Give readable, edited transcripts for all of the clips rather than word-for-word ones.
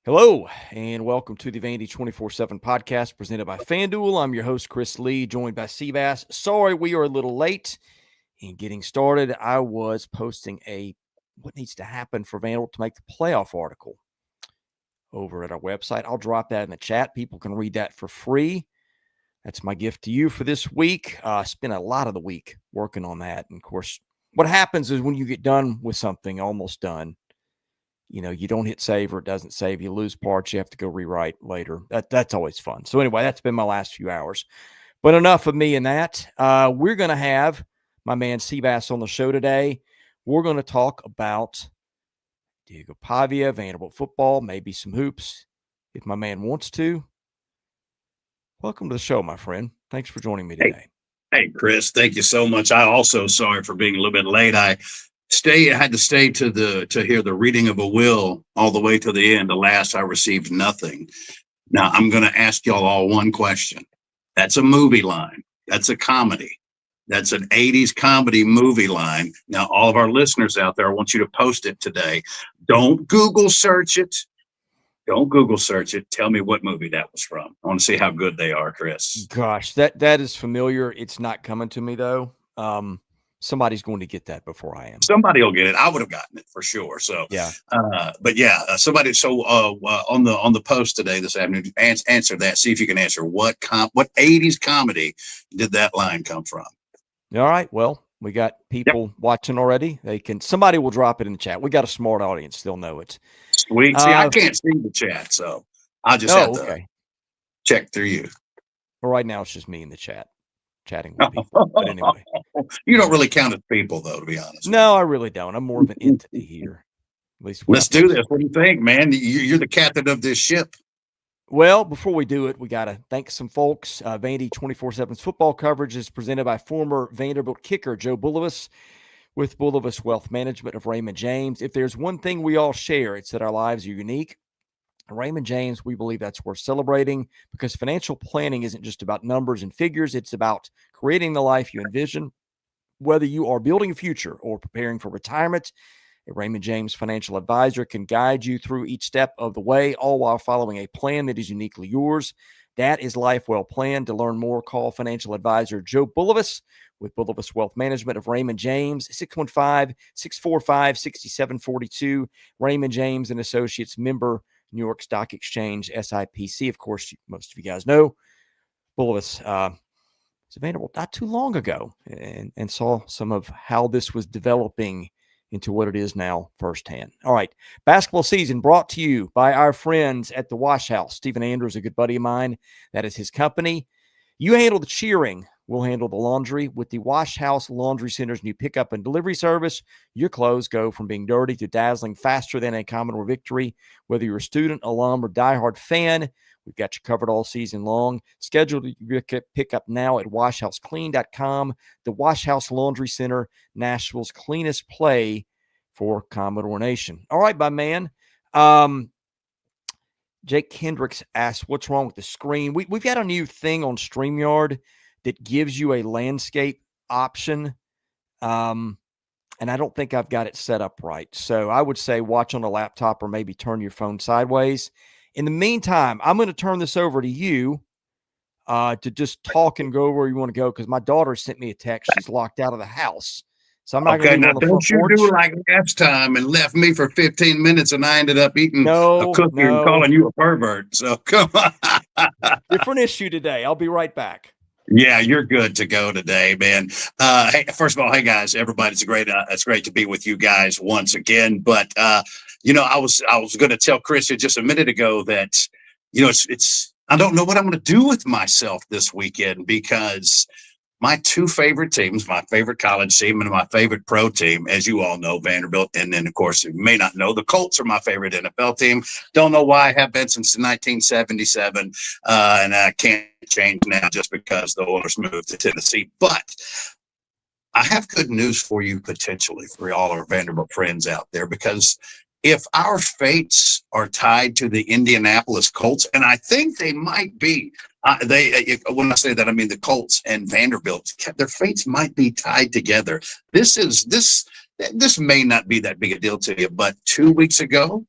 Hello, and welcome to the Vandy 24/7 podcast presented by FanDuel. I'm your host, Chris Lee, joined by Seabass. Sorry we are a little late in getting started. I was posting what needs to happen for Vanderbilt to make the playoff article over at our website. I'll drop that in the chat. People can read that for free. That's my gift to you for this week. Spent a lot of the week working on that. And, of course, what happens is when you get done with something, almost done, you don't hit save or it doesn't save. You lose parts. You have to go rewrite later. That's always fun. So anyway, that's been my last few hours. But enough of me and that. We're going to have my man Seabass on the show today. We're going to talk about Diego Pavia, Vanderbilt football, maybe some hoops if my man wants to. Welcome to the show, my friend. Thanks for joining me today. Hey, Chris, thank you so much. I also sorry for being a little bit late. I had to stay to hear the reading of a will all the way to the end. Alas, I received nothing. Now I'm going to ask y'all all one question. That's a movie line. That's a comedy. That's an 80s comedy movie line. Now, all of our listeners out there, I want you to post it today. Don't Google search it. Don't Google search it. Tell me what movie that was from. I want to see how good they are, Chris. Gosh, that is familiar. It's not coming to me, though. Somebody's going to get that before I am. Somebody will get it. I would have gotten it for sure. So yeah, somebody. So on the post today this afternoon, answer that. See if you can answer what 80s comedy did that line come from? All right. Well, we got people watching already. Somebody will drop it in the chat. We got a smart audience. They'll know it. Sweet. See, I can't see the chat, so I just have to check through you. Well, right now it's just me in the chat, chatting with people. But anyway, you don't really count as people, though, to be honest. No, I really don't. I'm more of an entity here. At least let's do this. What do you think, man? You're the captain of this ship. Well, before we do it, we got to thank some folks. Vandy 24/7's football coverage is presented by former Vanderbilt kicker Joe Bulovas with Bulovas Wealth Management of Raymond James. If there's one thing we all share, it's that our lives are unique. At Raymond James, we believe that's worth celebrating because financial planning isn't just about numbers and figures. It's about creating the life you envision. Whether you are building a future or preparing for retirement, a Raymond James financial advisor can guide you through each step of the way, all while following a plan that is uniquely yours. That is life well planned. To learn more, call financial advisor Joe Bulovas with Bulovas Wealth Management of Raymond James, 615-645-6742. Raymond James and Associates, member, New York Stock Exchange, SIPC. Of course, most of you guys know Bulovas was available not too long ago and saw some of how this was developing into what it is now firsthand. All right, basketball season brought to you by our friends at the Wash House. Stephen Andrews, a good buddy of mine. That is his company. You handle the cheering. We'll handle the laundry. With the Wash House Laundry Center's new pickup and delivery service, your clothes go from being dirty to dazzling faster than a Commodore victory. Whether you're a student, alum, or diehard fan, we've got you covered all season long. Schedule your pickup now at washhouseclean.com. The Wash House Laundry Center, Nashville's cleanest play for Commodore Nation. All right, my man. Jake Kendricks asked, what's wrong with the screen? We've got a new thing on StreamYard that gives you a landscape option. And I don't think I've got it set up right. So I would say watch on a laptop or maybe turn your phone sideways. In the meantime, I'm going to turn this over to you to just talk and go where you want to go because my daughter sent me a text. She's locked out of the house. So I'm not going to now don't you do like last time and left me for 15 minutes and I ended up eating a cookie and calling you a pervert. So come on. Different issue today. I'll be right back. Yeah, you're good to go today, man. Hey, first of all, hey guys, everybody, it's great to be with you guys once again. But I was going to tell Chris just a minute ago that it's I don't know what I'm going to do with myself this weekend because my two favorite teams, my favorite college team and my favorite pro team, as you all know, Vanderbilt, and then of course you may not know, the Colts are my favorite NFL team. Don't know why I have been since 1977, and I can't change now just because the Oilers moved to Tennessee. But I have good news for you potentially for all our Vanderbilt friends out there, because if our fates are tied to the Indianapolis Colts, and I think they might be, when I say that, I mean the Colts and Vanderbilt, their fates might be tied together. This may not be that big a deal to you, but 2 weeks ago,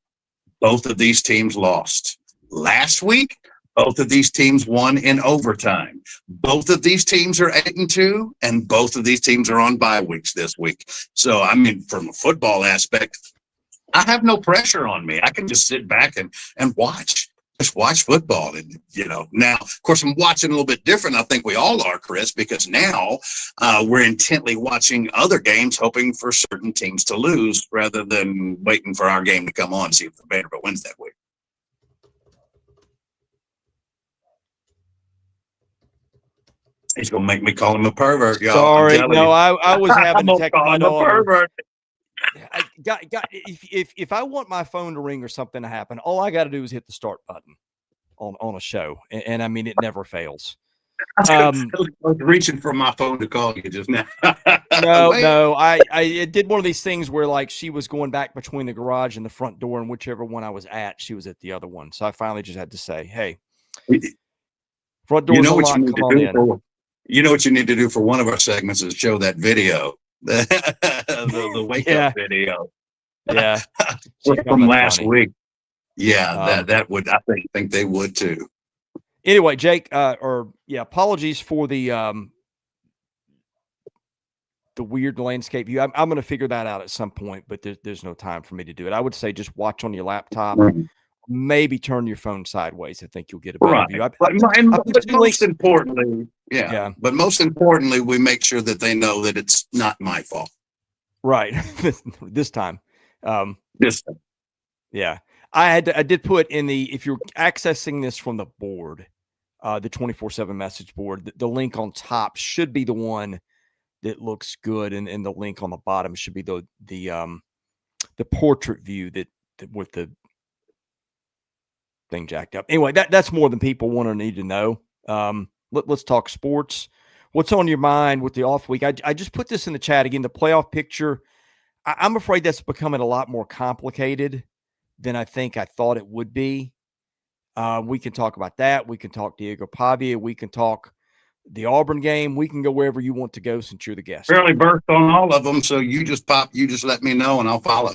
Both of these teams lost. Last week, both of these teams won in overtime. Both of these teams are 8-2, and both of these teams are on bye weeks this week. So, I mean, from a football aspect, I have no pressure on me. I can just sit back and watch. Just watch football. And, now, of course, I'm watching a little bit different. I think we all are, Chris, because now we're intently watching other games, hoping for certain teams to lose rather than waiting for our game to come on, see if the Vanderbilt wins that week. He's going to make me call him a pervert, y'all. Sorry. No, I was having to text my daughter. If I want my phone to ring or something to happen, all I got to do is hit the start button on a show. And I mean, it never fails. I was reaching for my phone to call you just now. No. I did one of these things where like she was going back between the garage and the front door, and whichever one I was at, she was at the other one. So I finally just had to say, hey, front door's unlocked, come on in. You know what you need to do for one of our segments is show that video, the wake up video. Yeah, from last week. Yeah, that would, I think they would too. Anyway, Jake, apologies for the weird landscape view. I'm going to figure that out at some point, but there's no time for me to do it. I would say just watch on your laptop. Mm-hmm. Maybe turn your phone sideways. I think you'll get a better view. But most importantly, but most importantly, we make sure that they know that it's not my fault. Right. This time. This time. Yeah. I did put in if you're accessing this from the board, the 24/7 message board, the link on top should be the one that looks good. And the link on the bottom should be the portrait view that with the thing jacked up. Anyway, that's more than people want to need to know. Let's talk sports. What's on your mind with the off week? I just put this in the chat again. The playoff picture. I'm afraid that's becoming a lot more complicated than I thought it would be. We can talk about that. We can talk Diego Pavia. We can talk the Auburn game. We can go wherever you want to go since you're the guest. Fairly burst on all of them, so you just let me know and I'll follow.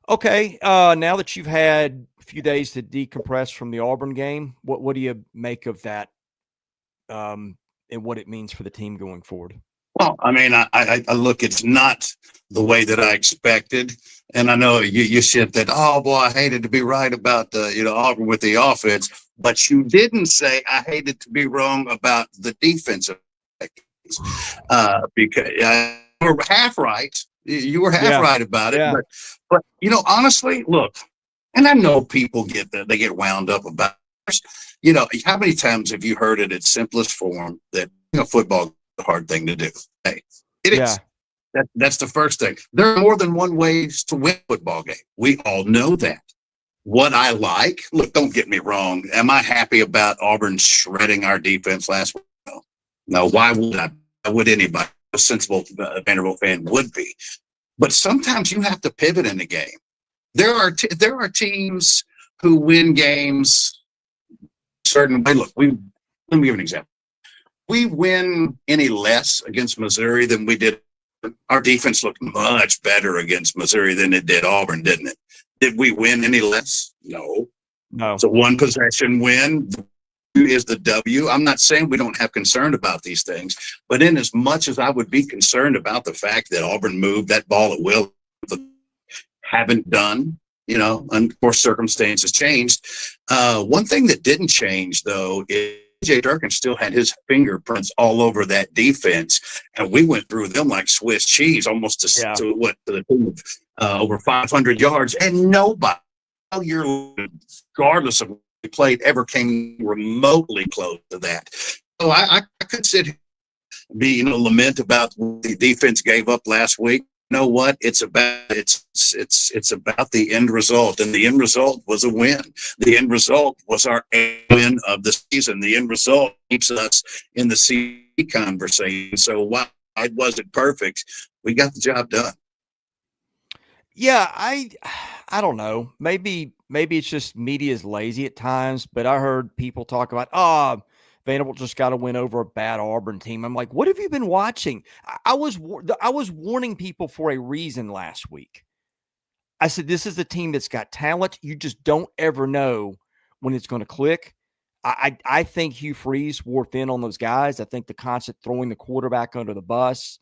Okay. Now that you've had a few days to decompress from the Auburn game, what do you make of that and what it means for the team going forward? Well, I mean, I look, it's not the way that I expected. And I know you said that, oh, boy, I hated to be right about Auburn with the offense. But you didn't say I hated to be wrong about the defensive because you were half right. You were half right about it. Yeah. But honestly, look, and I know people they get wound up about it. How many times have you heard it in simplest form that football is a hard thing to do? Hey, it is. That's the first thing. There are more than one ways to win a football game. We all know that. What I like, look, don't get me wrong. Am I happy about Auburn shredding our defense last week? No. Why would I? Why would anybody? A sensible Vanderbilt fan would be. But sometimes you have to pivot in the game. There are teams who win games a certain way. Look, let me give an example. We win any less against Missouri than we did. Our defense looked much better against Missouri than it did Auburn, didn't it? Did we win any less? No. It's a one possession win is the W. I'm not saying we don't have concern about these things, but in as much as I would be concerned about the fact that Auburn moved that ball at will, haven't done, and of course circumstances changed. One thing that didn't change though is J. Durkin still had his fingerprints all over that defense, and we went through them like Swiss cheese, almost to the tune of over 500 yards, and nobody, regardless of what we played, ever came remotely close to that. So I could sit here and be, lament about what the defense gave up last week. You know what? It's about the end result, and the end result was a win. The end result was our win of the season. The end result keeps us in the C conversation. So while it wasn't perfect, we got the job done. Yeah, I don't know. Maybe it's just media is lazy at times, but I heard people talk about, Vanderbilt just got to win over a bad Auburn team. I'm like, what have you been watching? I was warning people for a reason last week. I said, this is a team that's got talent. You just don't ever know when it's going to click. I think Hugh Freeze wore thin on those guys. I think the concept throwing the quarterback under the bus,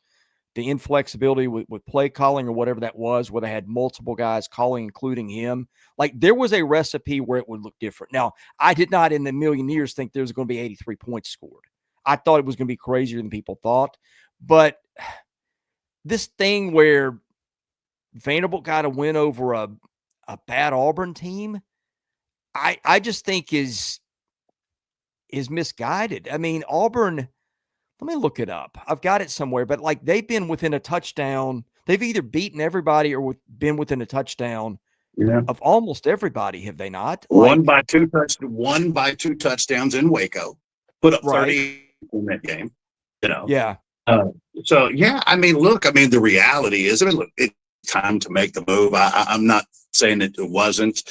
the inflexibility with play calling or whatever that was, where they had multiple guys calling, including him. Like, there was a recipe where it would look different. Now, I did not in a million years think there was going to be 83 points scored. I thought it was going to be crazier than people thought. But this thing where Vanderbilt got a win over a bad Auburn team, I just think is misguided. I mean, Auburn, let me look it up. I've got it somewhere, but like they've been within a touchdown. They've either beaten everybody or been within a touchdown of almost everybody, have they not? Won by two touchdowns in Waco. Put up 30 in that game. Yeah. So, yeah, I mean, look, the reality is, look, it's time to make the move. I'm not saying that it wasn't,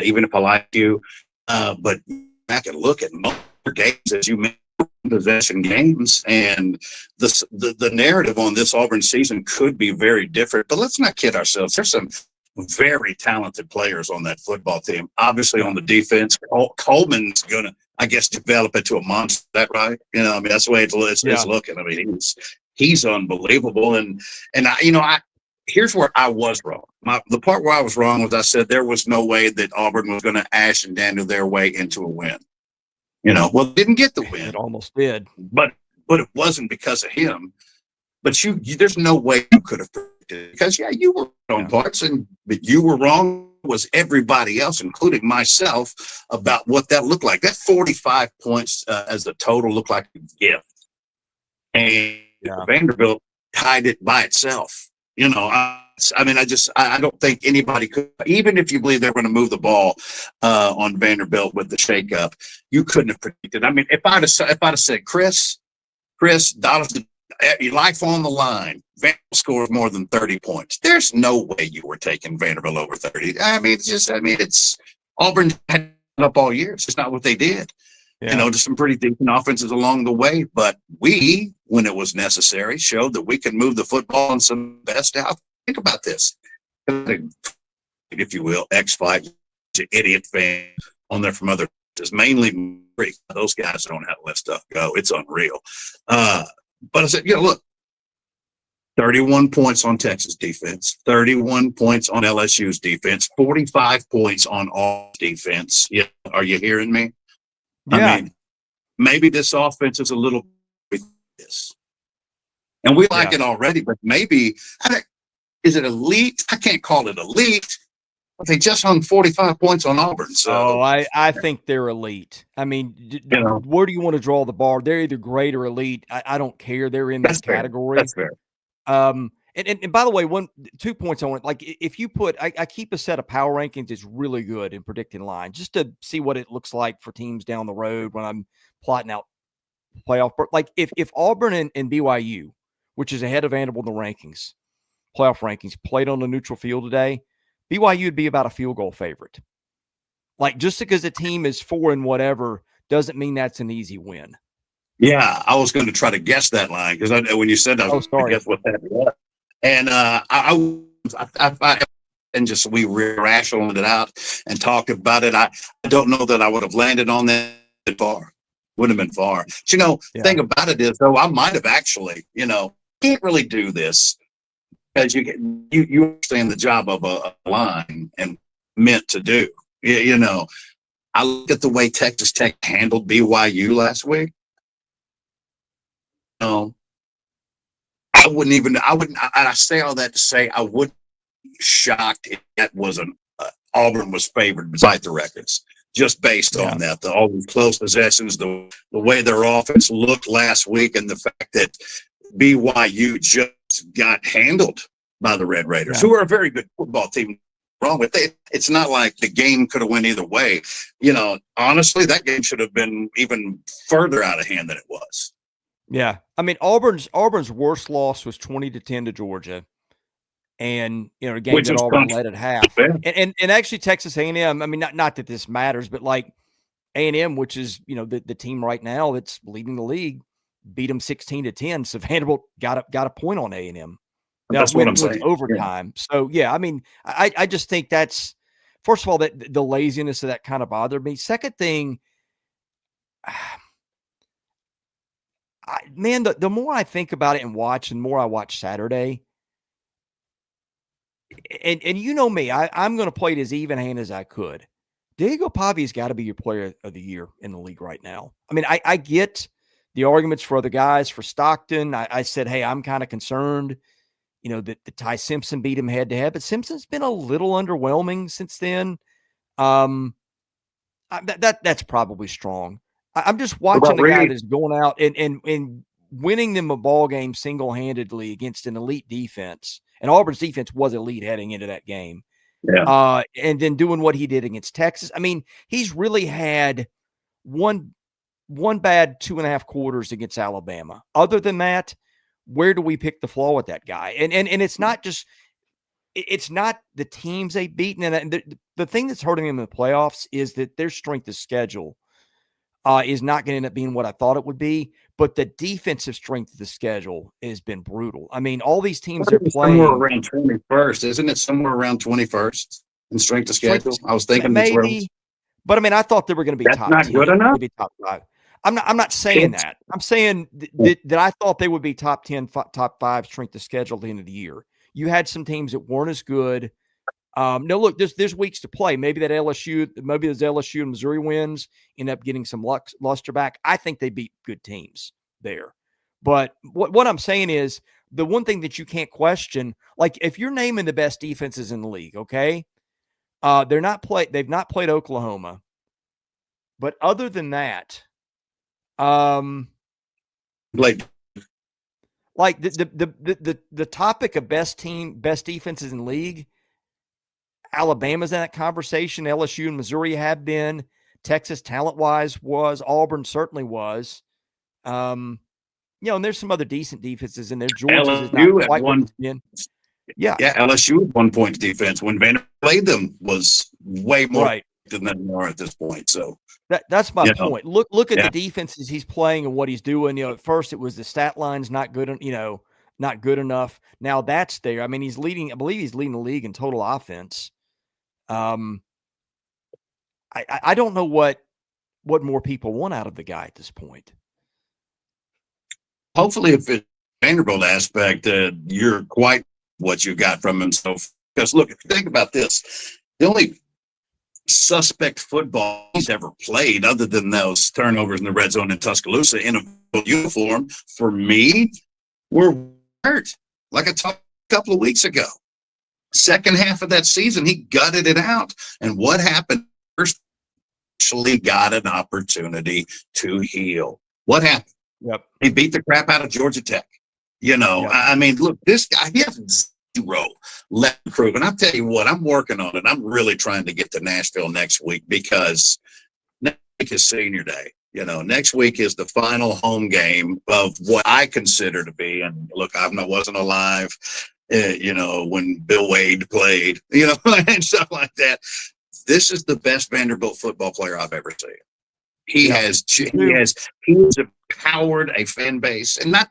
even if I like you. But back and look at most games, as you mentioned, possession games, and the narrative on this Auburn season could be very different. But let's not kid ourselves. There's some very talented players on that football team. Obviously, on the defense, Coleman's going to, I guess, develop it to a monster. Is that right? That's the way it's looking. He's unbelievable. And here's where I was wrong. The part where I was wrong was I said there was no way that Auburn was going to ash and Daniel their way into a win. Well, didn't get the win. It almost did. But it wasn't because of him. But you there's no way you could have predicted it, because you were on parts, but you were wrong was everybody else, including myself, about what that looked like. That 45 points as the total looked like a gift. And Vanderbilt tied it by itself. I don't think anybody could, even if you believe they're going to move the ball on Vanderbilt with the shakeup, you couldn't have predicted. If I'd have said, Chris, your life on the line, Vanderbilt scores more than 30 points. There's no way you were taking Vanderbilt over 30. It's Auburn had up all year. It's just not what they did. Just some pretty decent offenses along the way. But we, when it was necessary, showed that we could move the football on some best out. Think about this, if you will, X-Fight, idiot fan on there from other, just mainly those guys don't have to let stuff go. It's unreal. But I said, look, 31 points on Texas defense, 31 points on LSU's defense, 45 points on all defense. Yeah, are you hearing me? Yeah. Maybe this offense is a little with this. And we like it already, but maybe, is it elite? I can't call it elite. But they just hung 45 points on Auburn. So I think they're elite. Where do you want to draw the bar? They're either great or elite. I don't care. They're in that category. That's fair. And by the way, 2 points I want, like if you put, I keep a set of power rankings. It's really good in predicting lines, just to see what it looks like for teams down the road when I'm plotting out playoff. Like if Auburn and BYU, which is ahead of Vanderbilt in the rankings, playoff rankings, played on a neutral field today, BYU would be about a field goal favorite. Like, just because a team is 4 and whatever doesn't mean that's an easy win. Yeah, I was going to try to guess that line, because when you said that, I was going to guess what that was. And we rationalized it out and talked about it. I don't know that I would have landed on that far. Would have been far. But, the thing about it is, though, I might have actually, can't really do this, because you understand the job of a line and meant to do. I look at the way Texas Tech handled BYU last week. I say all that to say I wouldn't be shocked if that wasn't Auburn was favored beside the records, just based on that. All the close possessions, the way their offense looked last week, and the fact that BYU just got handled by the Red Raiders, who are a very good football team. Wrong with it. It's not like the game could have went either way. Honestly, that game should have been even further out of hand than it was. Yeah. Auburn's worst loss was 20-10 to Georgia. And, a game that Auburn led at half. And actually Texas A&M, not that this matters, but like A&M, which is, the team right now that's leading the league, beat them 16-10. So Vanderbilt got a point on A&M. Now That's what I'm winning with saying. Yeah. overtime. So yeah, I mean, I just think that's first of all that the laziness of that kind of bothered me. Second thing, man, the more I think about it and watch, and more I watch Saturday, and you know me, I'm going to play it as even hand as I could. Diego Pavia's got to be your player of the year in the league right now. I mean, I get the arguments for other guys, for Stockton. I said, hey, I'm kind of concerned, that Ty Simpson beat him head to head, but Simpson's been a little underwhelming since then. That's probably strong. I'm just What watching about the guy Reed? that's going out and winning them a ball game single-handedly against an elite defense. And Auburn's defense was elite heading into that game. Yeah. And then doing what he did against Texas. I mean, he's really had one bad 2.5 quarters against Alabama. Other than that, where do we pick the flaw with that guy? And it's not just it's not the teams they've beaten. And the thing that's hurting them in the playoffs is that their strength of schedule is not going to end up being what I thought it would be. But the defensive strength of the schedule has been brutal. I mean, all these teams they're Somewhere playing. around 21st, isn't it? Somewhere around 21st in strength of schedule. I was thinking the 12. Maybe, but I mean, I thought they were going to be That's top not 10, good enough. maybe top 5. I'm not saying It's, that. I'm saying that I thought they would be top 10, top 5 strength of schedule at the end of the year. You had some teams that weren't as good. No, look, there's weeks to play. Maybe those LSU and Missouri wins end up getting some luster back. I think they beat good teams there. But what I'm saying is the one thing that you can't question, like if you're naming the best defenses in the league, okay, they've not played Oklahoma. But other than that, like the topic of best defenses in the league, Alabama's in that conversation. LSU and Missouri have been. Texas, talent-wise, was. Auburn certainly was. And there's some other decent defenses in there. Georgia's is not LSU at quite what one. it's been. Yeah. Yeah, LSU at 1 point defense when Vanderbilt played them was way more Right. than they are at this point. So that's my point. Look at yeah. the defenses he's playing and what he's doing. At first it was the stat line's not good, not good enough. Now that's there. I mean, I believe he's leading the league in total offense. I don't know what more people want out of the guy at this point. Hopefully, if it's Vanderbilt aspect, you're quite what you got from him. So, because look, think about this: the only suspect football he's ever played, other than those turnovers in the red zone in Tuscaloosa in a uniform, for me, were hurt. Like I talked a couple of weeks ago. Second half of that season, he gutted it out. And what happened? First, actually got an opportunity to heal. What happened? Yep. He beat the crap out of Georgia Tech. Yep. I mean, look, this guy, he has zero left to prove. And I'll tell you what, I'm working on it. I'm really trying to get to Nashville next week because next week is senior day. Next week is the final home game of what I consider to be, and look, I wasn't alive, when Bill Wade played, and stuff like that. This is the best Vanderbilt football player I've ever seen. He has empowered a fan base, and not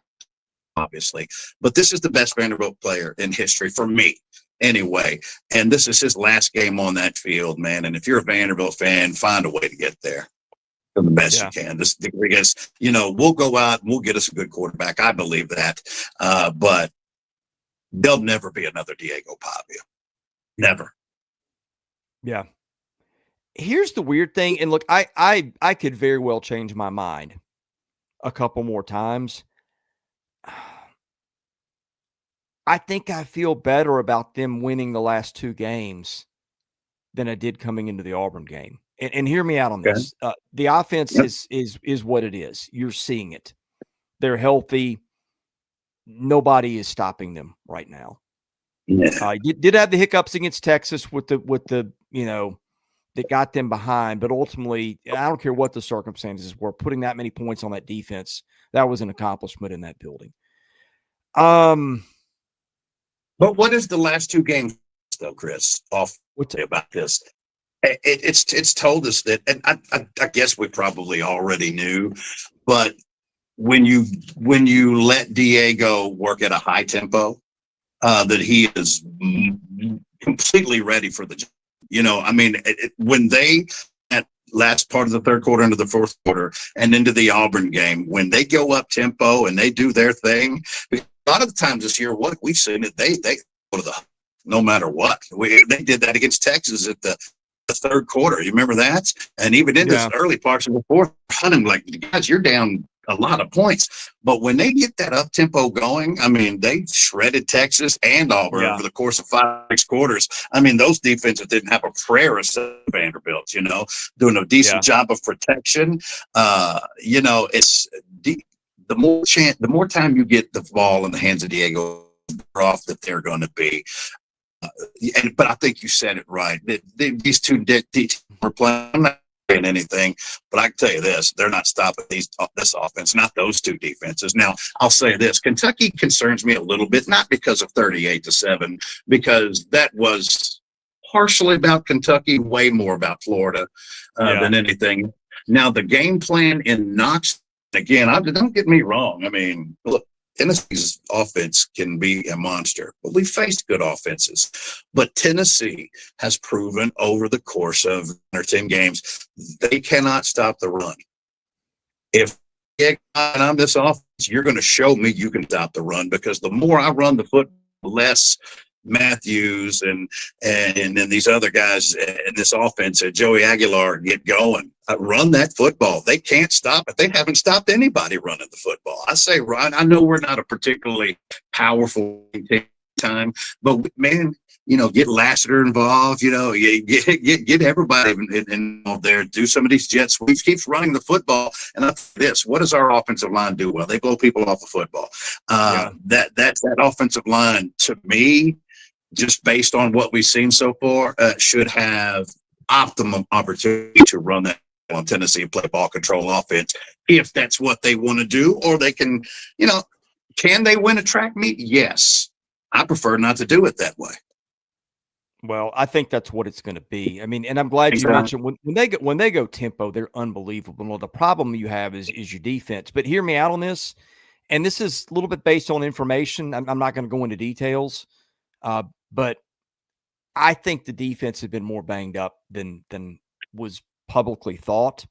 obviously, but this is the best Vanderbilt player in history for me anyway. And this is his last game on that field, man. And if you're a Vanderbilt fan, find a way to get there the best you can. Because, we'll go out and we'll get us a good quarterback. I believe that. But there'll never be another Diego Pavia. Never. Yeah. Here's the weird thing. And look, I could very well change my mind a couple more times. I think I feel better about them winning the last 2 games than I did coming into the Auburn game. And hear me out on this. The offense is what it is. You're seeing it. They're healthy. Nobody is stopping them right now. Yeah. Did have the hiccups against Texas with the that got them behind, but ultimately, I don't care what the circumstances were, putting that many points on that defense, that was an accomplishment in that building. But what is the last 2 games though, Chris? About this. It's told us that, and I guess we probably already knew, but when you let Diego work at a high tempo, that he is completely ready for the job. I mean, when they at last part of the third quarter into the fourth quarter and into the Auburn game, when they go up tempo and they do their thing, a lot of the times this year, what we've seen it, they go to the no matter what. They did that against Texas at the third quarter. You remember that? And even in this early parts of the fourth, I'm like, guys, you're down a lot of points. But when they get that up tempo going, I mean, they shredded Texas and Auburn over the course of 5-6 quarters. I mean, those defenses didn't have a prayer of Vanderbilt, doing a decent job of protection. It's the more time you get the ball in the hands of Diego, off that they're going to be. But I think you said it right. These two teams were playing. I'm not saying anything, but I can tell you this: they're not stopping this offense, not those two defenses. Now, I'll say this: Kentucky concerns me a little bit, not because of 38-7, because that was partially about Kentucky, way more about Florida than anything. Now, the game plan in Knox, again, don't get me wrong. I mean, look. Tennessee's offense can be a monster, but we faced good offenses. But Tennessee has proven over the course of 9 or 10 games, they cannot stop the run. If I'm this offense, you're going to show me you can stop the run, because the more I run the football, less Matthews and then these other guys in this offense, Joey Aguilar, get going. Run that football. They can't stop it. They haven't stopped anybody running the football. I say, Ryan, I know we're not a particularly powerful time, but man, get Lassiter involved. Get everybody involved there. Do some of these jet sweeps. Keeps running the football. And what does our offensive line do? Well, they blow people off the football. That offensive line, to me, just based on what we've seen so far, should have optimum opportunity to run that on Tennessee and play ball control offense, if that's what they want to do. Or they can, can they win a track meet? Yes. I prefer not to do it that way. Well, I think that's what it's going to be. I mean, and I'm glad you mentioned when they go tempo, they're unbelievable. Well, the problem you have is your defense. But hear me out on this, and this is a little bit based on information. I'm not going to go into details, but I think the defense has been more banged up than was publicly thought.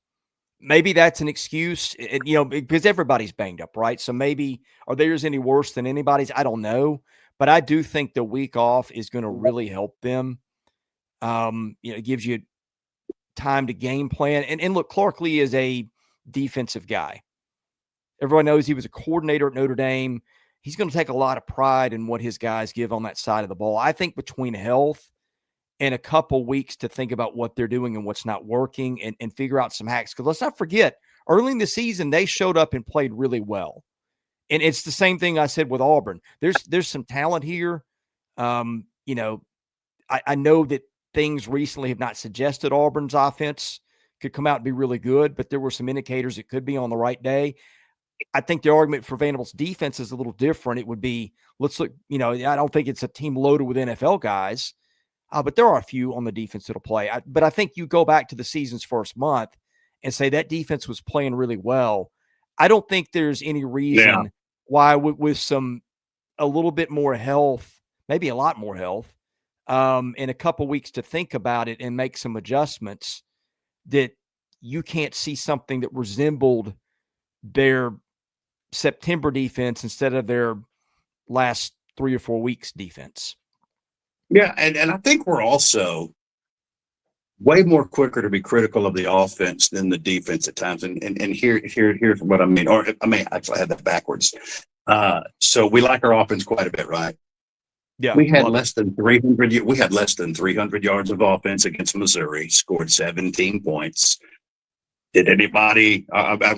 Maybe that's an excuse, because everybody's banged up, right? So maybe are theirs any worse than anybody's? I don't know. But I do think the week off is going to really help them. It gives you time to game plan. And look, Clark Lee is a defensive guy. Everyone knows he was a coordinator at Notre Dame. He's going to take a lot of pride in what his guys give on that side of the ball. I think between health and a couple weeks to think about what they're doing and what's not working and figure out some hacks. Because let's not forget, early in the season, they showed up and played really well. And it's the same thing I said with Auburn. There's some talent here. I know that things recently have not suggested Auburn's offense could come out and be really good, but there were some indicators it could be on the right day. I think the argument for Vanderbilt's defense is a little different. It would be, let's look, I don't think it's a team loaded with NFL guys, but there are a few on the defense that'll play. But I think you go back to the season's first month and say that defense was playing really well. I don't think there's any reason why with a little bit more health, maybe a lot more health, in a couple weeks to think about it and make some adjustments, that you can't see something that resembled their September defense instead of their last 3 or 4 weeks defense. Yeah, and I think we're also way more quicker to be critical of the offense than the defense at times. And here's what I mean. Actually, I had that backwards. So we like our offense quite a bit, right? Yeah, we had less than 300. We had less than 300 yards of offense against Missouri. Scored 17 points. Did anybody?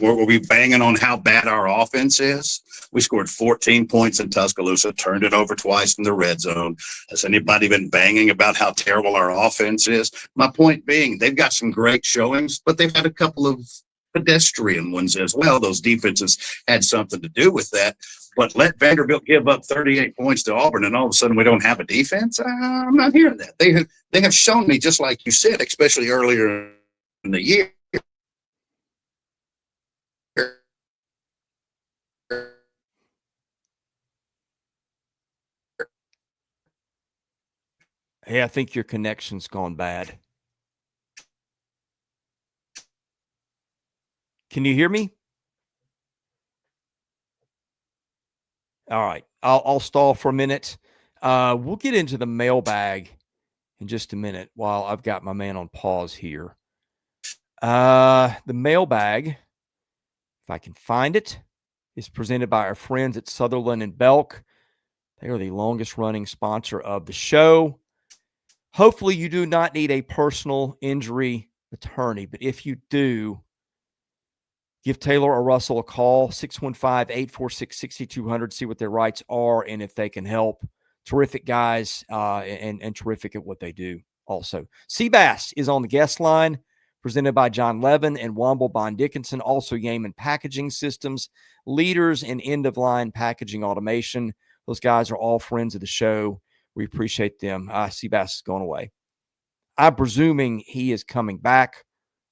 Were we banging on how bad our offense is? We scored 14 points in Tuscaloosa, turned it over twice in the red zone. Has anybody been banging about how terrible our offense is? My point being, they've got some great showings, but they've had a couple of pedestrian ones as well. Those defenses had something to do with that. But let Vanderbilt give up 38 points to Auburn, and all of a sudden we don't have a defense? I'm not hearing that. They have shown me, just like you said, especially earlier in the year, Hey, I think your connection's gone bad. Can you hear me? All right. I'll stall for a minute. We'll get into the mailbag in just a minute while I've got my man on pause here. The mailbag, if I can find it, is presented by our friends at Sutherland and Belk. They are the longest running sponsor of the show. Hopefully, you do not need a personal injury attorney, but if you do, give Taylor or Russell a call, 615-846-6200, see what their rights are and if they can help. Terrific guys and terrific at what they do also. Seabass is on the guest line, presented by John Levin and Womble Bond Dickinson, also Yeaman Packaging Systems, leaders in end-of-line packaging automation. Those guys are all friends of the show. We appreciate them. Seabass is going away. I'm presuming he is coming back.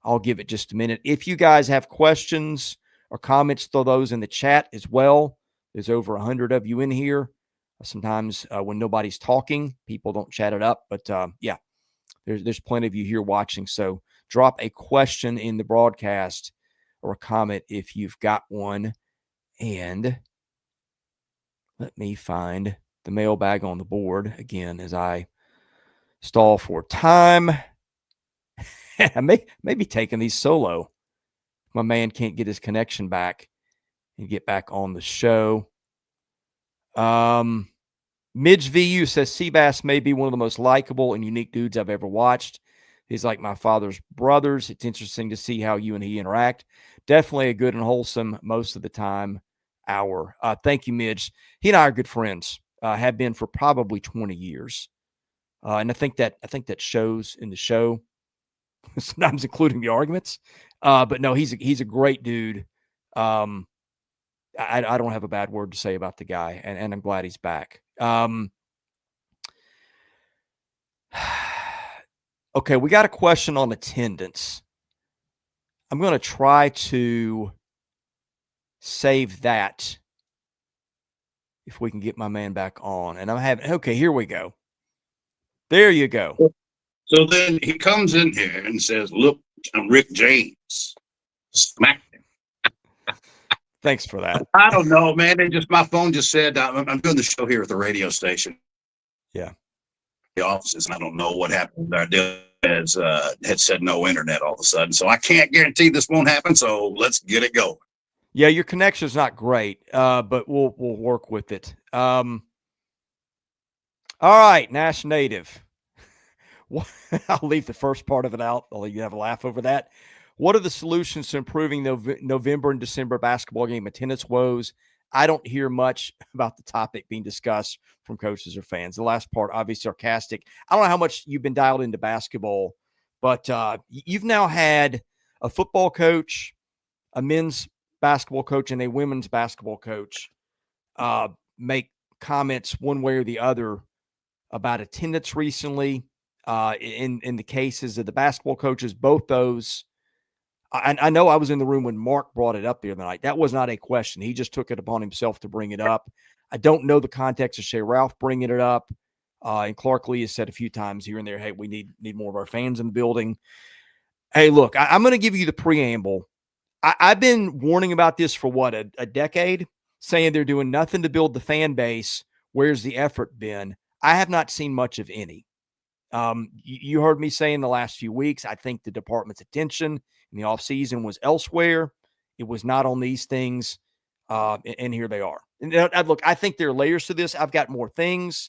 I'll give it just a minute. If you guys have questions or comments, throw those in the chat as well. There's over 100 of you in here. Sometimes when nobody's talking, people don't chat it up. But yeah, there's plenty of you here watching. So drop a question in the broadcast or a comment if you've got one. And let me find the mailbag on the board again as I stall for time. I may be taking these solo. My man can't get his connection back and get back on the show. Midge VU says Seabass may be one of the most likable and unique dudes I've ever watched. He's like my father's brothers. It's interesting to see how you and he interact. Definitely a good and wholesome, most of the time, hour. Thank you, Midge. He and I are good friends. Have been for probably 20 years. And I think that shows in the show, sometimes including the arguments. But no, he's a great dude. I don't have a bad word to say about the guy, and I'm glad he's back. Okay, we got a question on attendance. I'm going to try to save that if we can get my man back on. And okay, here we go. There you go. So then he comes in here and says, look, I'm Rick James. Smack him. Thanks for that. I don't know, man. My phone just said, I'm doing the show here at the radio station. Yeah. The offices, and I don't know what happened. Our deal had said no internet all of a sudden. So I can't guarantee this won't happen. So let's get it going. Yeah, your connection's not great, but we'll work with it. All right, Nash Native. I'll leave the first part of it out. I'll let you have a laugh over that. What are the solutions to improving November and December basketball game attendance woes? I don't hear much about the topic being discussed from coaches or fans. The last part, obviously sarcastic. I don't know how much you've been dialed into basketball, but you've now had a football coach, a men's basketball coach, and a women's basketball coach make comments one way or the other about attendance recently. In the cases of the basketball coaches, both those, I know I was in the room when Mark brought it up the other night. That was not a question. He just took it upon himself to bring it up. I don't know the context of Shea Ralph bringing it up. And Clark Lee has said a few times here and there, hey, we need more of our fans in the building. Hey, look, I'm going to give you the preamble. I've been warning about this for a decade, saying they're doing nothing to build the fan base. Where's the effort been? I have not seen much of any. You heard me say in the last few weeks, I think the department's attention in the offseason was elsewhere. It was not on these things. And here they are. And look, I think there are layers to this. I've got more things,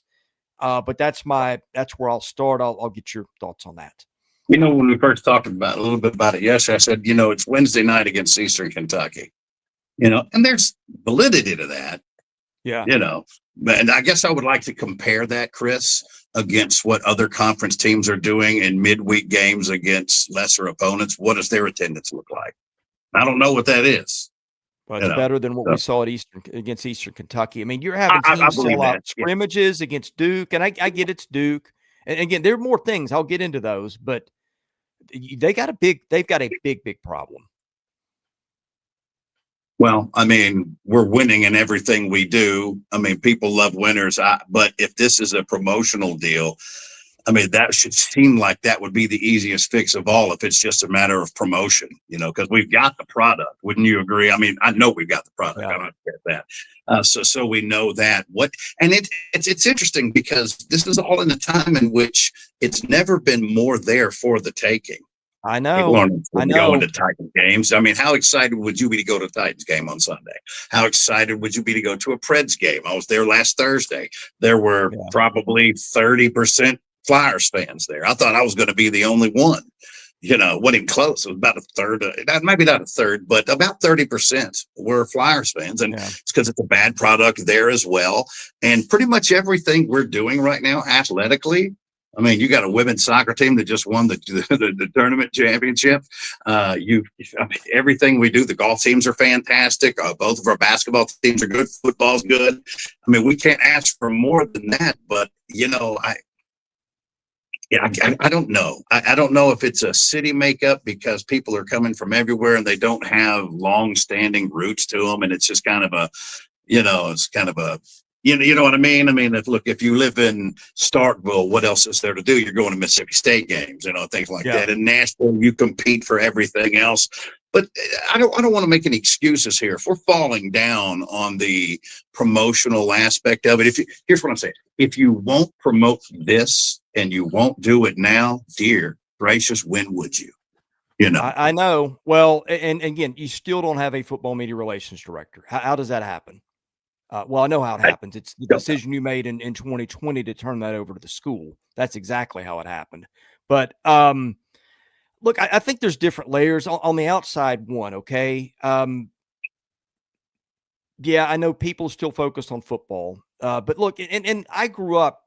but that's where I'll start. I'll get your thoughts on that. When we first talked about a little bit about it yesterday, I said, it's Wednesday night against Eastern Kentucky, and there's validity to that. Yeah. And I guess I would like to compare that, Chris, against what other conference teams are doing in midweek games against lesser opponents. What does their attendance look like? I don't know what that is. Well, it's better than what we saw against Eastern Kentucky. I mean, you're having teams sell out scrimmages against Duke, and I get it's Duke. And again, there are more things. I'll get into those, but they've got a big problem. Well, I mean, we're winning in everything we do. I mean, people love winners. But if this is a promotional deal, I mean, that should seem like that would be the easiest fix of all if it's just a matter of promotion, because we've got the product. Wouldn't you agree? I mean, I know we've got the product. Yeah. I don't get that. So we know that. And it's interesting because this is all in a time in which it's never been more there for the taking. I People know. aren't I going know. to Titans games. I mean, how excited would you be to go to a Titans game on Sunday? How excited would you be to go to a Preds game? I was there last Thursday. There were probably 30% Flyers fans there. I thought I was going to be the only one. Wasn't even close. It was about a third, maybe not a third, but about 30% were Flyers fans. And it's because it's a bad product there as well. And pretty much everything we're doing right now athletically, I mean, you got a women's soccer team that just won the tournament championship. Everything we do, the golf teams are fantastic. Both of our basketball teams are good. Football's good. I mean, we can't ask for more than that. But, I don't know. I don't know if it's a city makeup because people are coming from everywhere and they don't have long-standing roots to them. And it's just kind of you know what I mean? I mean, if you live in Starkville, what else is there to do? You're going to Mississippi State games, things like that. In Nashville, you compete for everything else. But I don't want to make any excuses here. If we're falling down on the promotional aspect of it, here's what I'm saying. If you won't promote this and you won't do it now, dear gracious, when would you? I know. Well, and again, you still don't have a football media relations director. How does that happen? Well, I know how it happens. It's the decision you made in 2020 to turn that over to the school. That's exactly how it happened. But look, I think there's different layers on the outside one. Okay. Yeah, I know people are still focused on football. But look, and I grew up,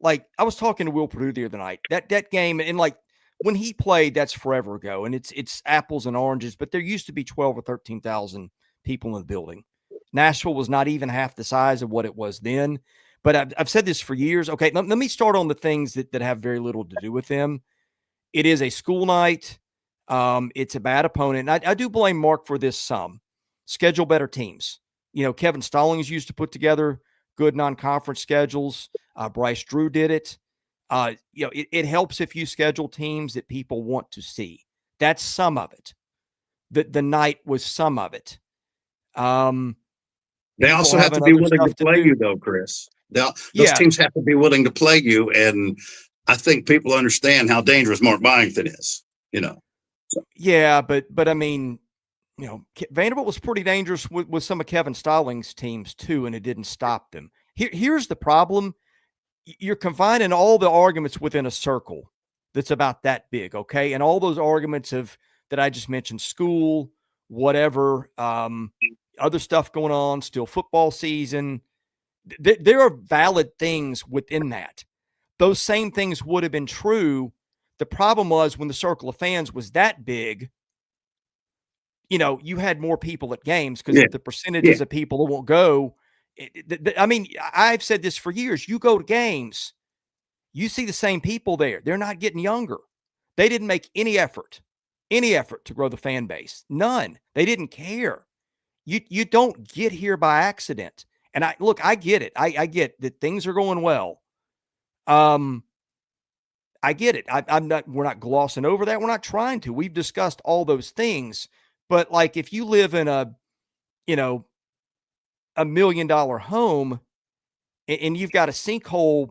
like, I was talking to Will Purdue the other night. That game, and like when he played, that's forever ago, and it's apples and oranges. But there used to be 12 or 13,000 people in the building. Nashville was not even half the size of what it was then. But I've said this for years. Okay, let me start on the things that have very little to do with them. It is a school night. It's a bad opponent. And I do blame Mark for this some. Schedule better teams. Kevin Stallings used to put together good non-conference schedules. Bryce Drew did it. It helps if you schedule teams that people want to see. That's some of it. The night was some of it. They also have to be willing to play you, though, Chris. Those teams have to be willing to play you, and I think people understand how dangerous Mark Byington is. So. Yeah, but I mean, Vanderbilt was pretty dangerous with some of Kevin Stallings' teams too, and it didn't stop them. Here's the problem: you're confining all the arguments within a circle that's about that big, okay? And all those arguments that I just mentioned, school, whatever. Other stuff going on, still football season. There are valid things within that. Those same things would have been true. The problem was when the circle of fans was that big, you had more people at games because the percentages of people that won't go. I mean, I've said this for years. You go to games, you see the same people there. They're not getting younger. They didn't make any effort to grow the fan base. None. They didn't care. You don't get here by accident. And I get it. I get that things are going well. I get it. We're not glossing over that. We're not trying to. We've discussed all those things. But like if you live in a $1 million home and you've got a sinkhole,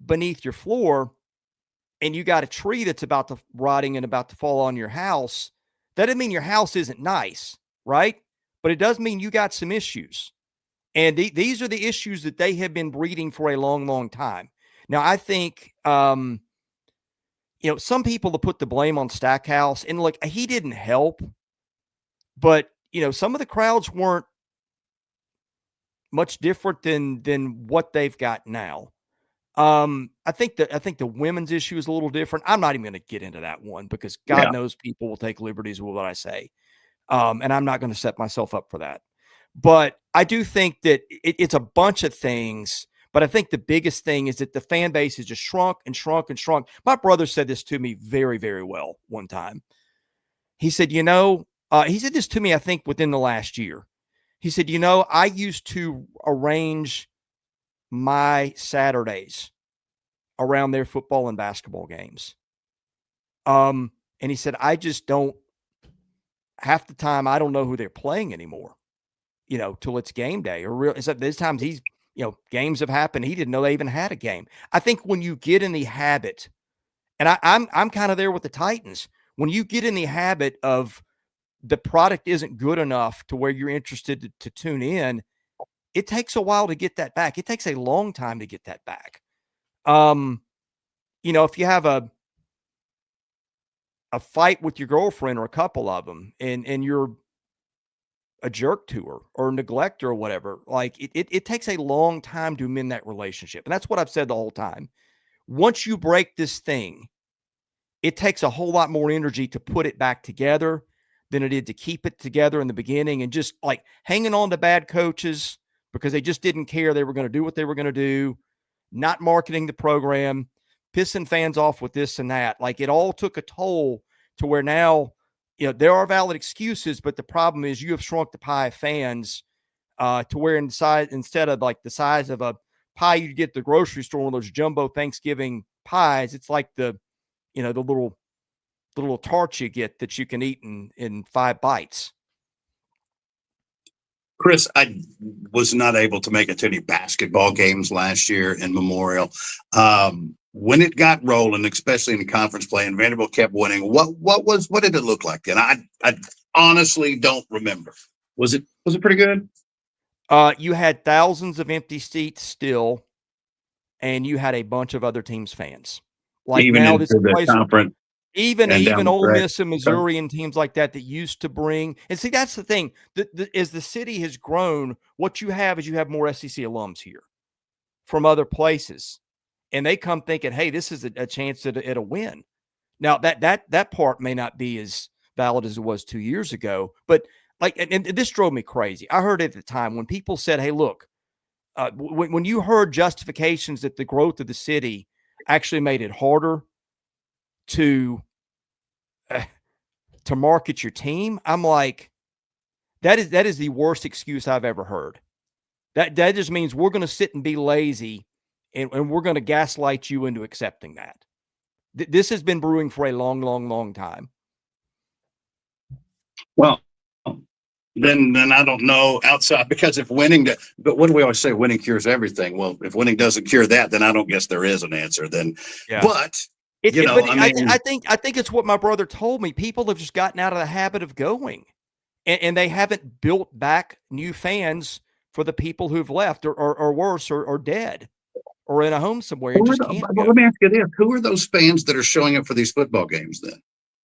beneath your floor, and you got a tree that's about to rotting and about to fall on your house, that doesn't mean your house isn't nice, right? But it does mean you got some issues. And these are the issues that they have been breeding for a long, long time. Now, I think, some people will put the blame on Stackhouse. And look, he didn't help. But, some of the crowds weren't much different than what they've got now. I think the women's issue is a little different. I'm not even going to get into that one because God knows people will take liberties with what I say. And I'm not going to set myself up for that. But I do think that it's a bunch of things. But I think the biggest thing is that the fan base has just shrunk and shrunk and shrunk. My brother said this to me very, very well one time. He said, he said this to me, I think, within the last year. He said, I used to arrange my Saturdays around their football and basketball games. And he said, I just don't, half the time, I don't know who they're playing anymore, till it's game day or real. Except there's times games have happened. He didn't know they even had a game. I think when you get in the habit, and I'm kind of there with the Titans, when you get in the habit of the product isn't good enough to where you're interested to tune in, it takes a while to get that back. It takes a long time to get that back. If you have a fight with your girlfriend or a couple of them and you're a jerk to her or neglect her or whatever, like it takes a long time to mend that relationship. And that's what I've said the whole time. Once you break this thing, it takes a whole lot more energy to put it back together than it did to keep it together in the beginning, and just like hanging on to bad coaches because they just didn't care. They were going to do what they were going to do, not marketing the program, pissing fans off with this and that. Like it all took a toll to where now, there are valid excuses, but the problem is you have shrunk the pie of fans to where instead of like the size of a pie you get at the grocery store, one of those jumbo Thanksgiving pies, it's like the little tarts you get that you can eat in 5 bites. Chris, I was not able to make it to any basketball games last year in Memorial. When it got rolling, especially in the conference play, and Vanderbilt kept winning, what did it look like? And I honestly don't remember. Was it pretty good? You had thousands of empty seats still, and you had a bunch of other teams' fans. Like even now, into this the place, conference, even Ole Miss and Missouri and teams like that used to bring. And see, that's the thing. As the city has grown, what you have is you have more SEC alums here from other places, and they come thinking, "Hey, this is a chance at a win." Now that part may not be as valid as it was 2 years ago, but and this drove me crazy. I heard at the time when people said, "Hey, look," when you heard justifications that the growth of the city actually made it harder to market your team, I'm like, that is the worst excuse I've ever heard. That just means we're going to sit and be lazy, and we're going to gaslight you into accepting that. This has been brewing for a long, long, long time. Well, then I don't know outside, because if winning, but what do we always say? Winning cures everything. Well, if winning doesn't cure that, then I don't guess there is an answer then. Yeah. But I think it's what my brother told me. People have just gotten out of the habit of going, and they haven't built back new fans for the people who've left or worse or dead or in a home somewhere. And just can't go. Let me ask you this: who are those fans that are showing up for these football games? Then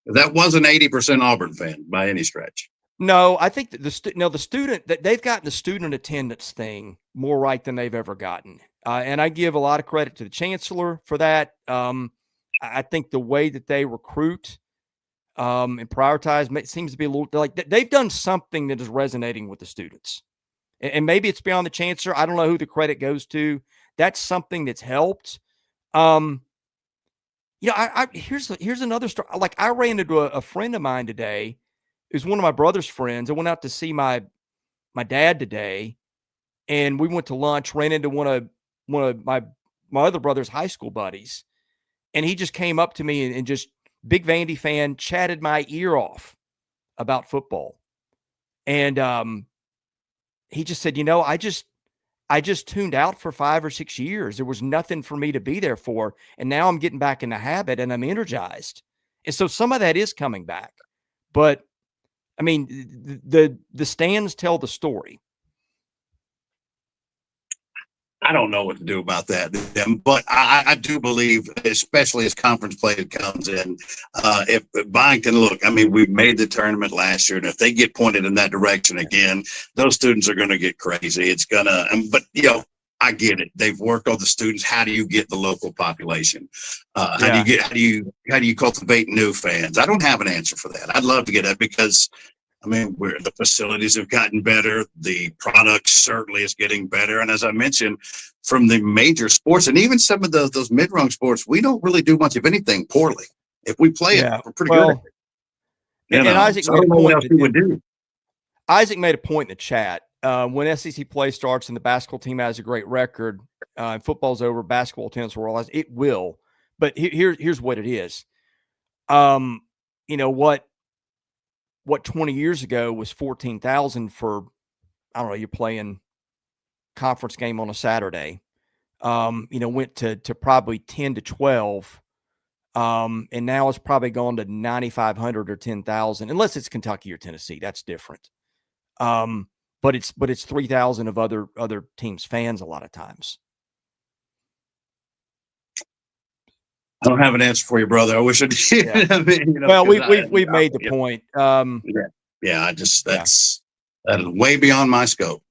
that wasn't 80% Auburn fan by any stretch. No, I think that the student that they've gotten the student attendance thing more right than they've ever gotten, and I give a lot of credit to the chancellor for that. I think the way that they recruit and prioritize seems to be a little like they've done something that is resonating with the students, and maybe it's beyond the chancellor. I don't know who the credit goes to. That's something that's helped. Here's another story. Like I ran into a friend of mine today. It was one of my brother's friends. I went out to see my dad today, and we went to lunch. Ran into one of my other brother's high school buddies, and he just came up to me and just big Vandy fan, chatted my ear off about football, and he just said, I just tuned out for 5 or 6 years. There was nothing for me to be there for, and now I'm getting back in the habit, and I'm energized, and so some of that is coming back, but. I mean, the stands tell the story. I don't know what to do about that, but I do believe, especially as conference play comes in, if Byington, look, I mean, we made the tournament last year, and if they get pointed in that direction again, those students are going to get crazy. It's gonna, but I get it. They've worked on the students. How do you get the local population? How do you cultivate new fans? I don't have an answer for that. I'd love to get that, because I mean, the facilities have gotten better. The product certainly is getting better. And as I mentioned, from the major sports and even some of those mid-rung sports, we don't really do much of anything poorly. If we play it, we're pretty good at it. And Isaac made a point. What else he would do. Isaac made a point in the chat. when SEC play starts and the basketball team has a great record, and football's over, basketball, tennis, world, it will. But here's what it is. What 20 years ago was 14,000 for, I don't know, you're playing conference game on a Saturday, went to probably 10 to 12. And now it's probably gone to 9,500 or 10,000, unless it's Kentucky or Tennessee. That's different. But it's 3,000 of other teams' fans a lot of times. I don't have an answer for you, brother. I wish I did. Yeah. I mean, well, we've made the point. That is way beyond my scope.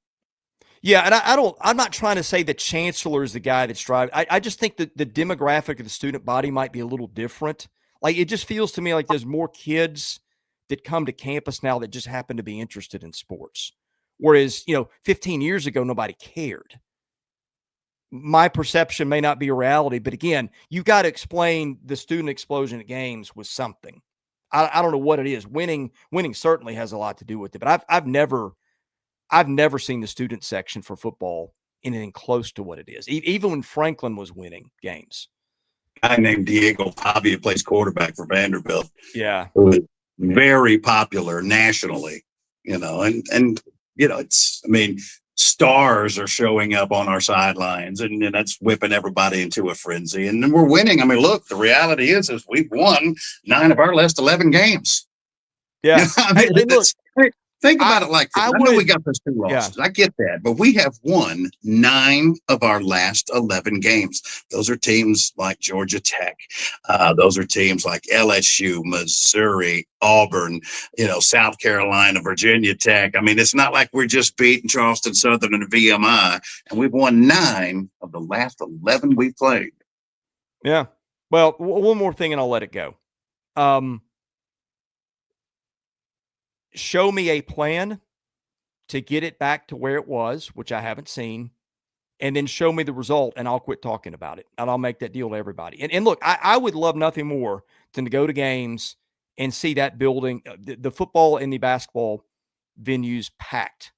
Yeah, and I'm not trying to say the chancellor is the guy that's driving. I just think that the demographic of the student body might be a little different. Like, it just feels to me like there's more kids that come to campus now that just happen to be interested in sports. Whereas, 15 years ago, nobody cared. My perception may not be a reality, but again, you got to explain the student explosion at games with something. I don't know what it is. Winning certainly has a lot to do with it, but I've never seen the student section for football anything close to what it is. Even when Franklin was winning games. A guy named Diego Pavia plays quarterback for Vanderbilt. Yeah. Who is very popular nationally, stars are showing up on our sidelines, and that's whipping everybody into a frenzy. And then we're winning. I mean, look, the reality is we've won 9 of our last 11 games. Yeah. Think about it like this. I know we got those 2 losses. Yeah. I get that. But we have won 9 of our last 11 games. Those are teams like Georgia Tech. Those are teams like LSU, Missouri, Auburn, South Carolina, Virginia Tech. I mean, it's not like we're just beating Charleston Southern and VMI. And we've won 9 of the last 11 we've played. Yeah. Well, one more thing and I'll let it go. Show me a plan to get it back to where it was, which I haven't seen, and then show me the result, and I'll quit talking about it, and I'll make that deal to everybody. And look, I would love nothing more than to go to games and see that building, the football and the basketball venues packed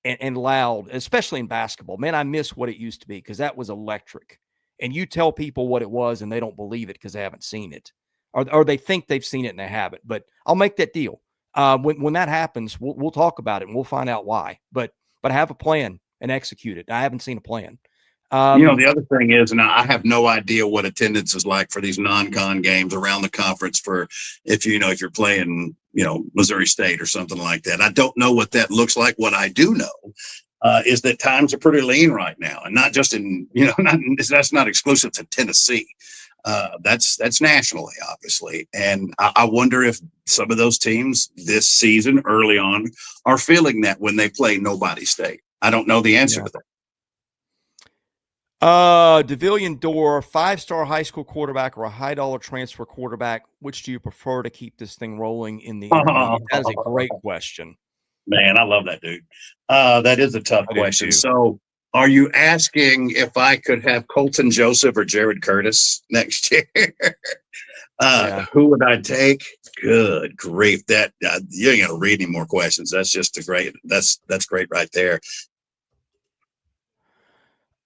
and loud, especially in basketball. Man, I miss what it used to be because that was electric. And you tell people what it was, and they don't believe it because they haven't seen it, or they think they've seen it and they haven't. But I'll make that deal. When that happens, we'll talk about it and we'll find out why. But have a plan and execute it. I haven't seen a plan. The other thing is, and I have no idea what attendance is like for these non-con games around the conference. For if you're playing, Missouri State or something like that. I don't know what that looks like. What I do know is that times are pretty lean right now, and not just in that's not exclusive to Tennessee. That's nationally, obviously. And I wonder if some of those teams this season early on are feeling that when they play nobody state. I don't know the answer to that. Devillian Door, 5-star high school quarterback or a high dollar transfer quarterback. Which do you prefer to keep this thing rolling in the intermediate? That is a great question. Man, I love that dude. That is a tough question. So are you asking if I could have Colton Joseph or Jared Curtis next year? Who would I take? Good grief. That you ain't got to read any more questions. That's just that's great right there.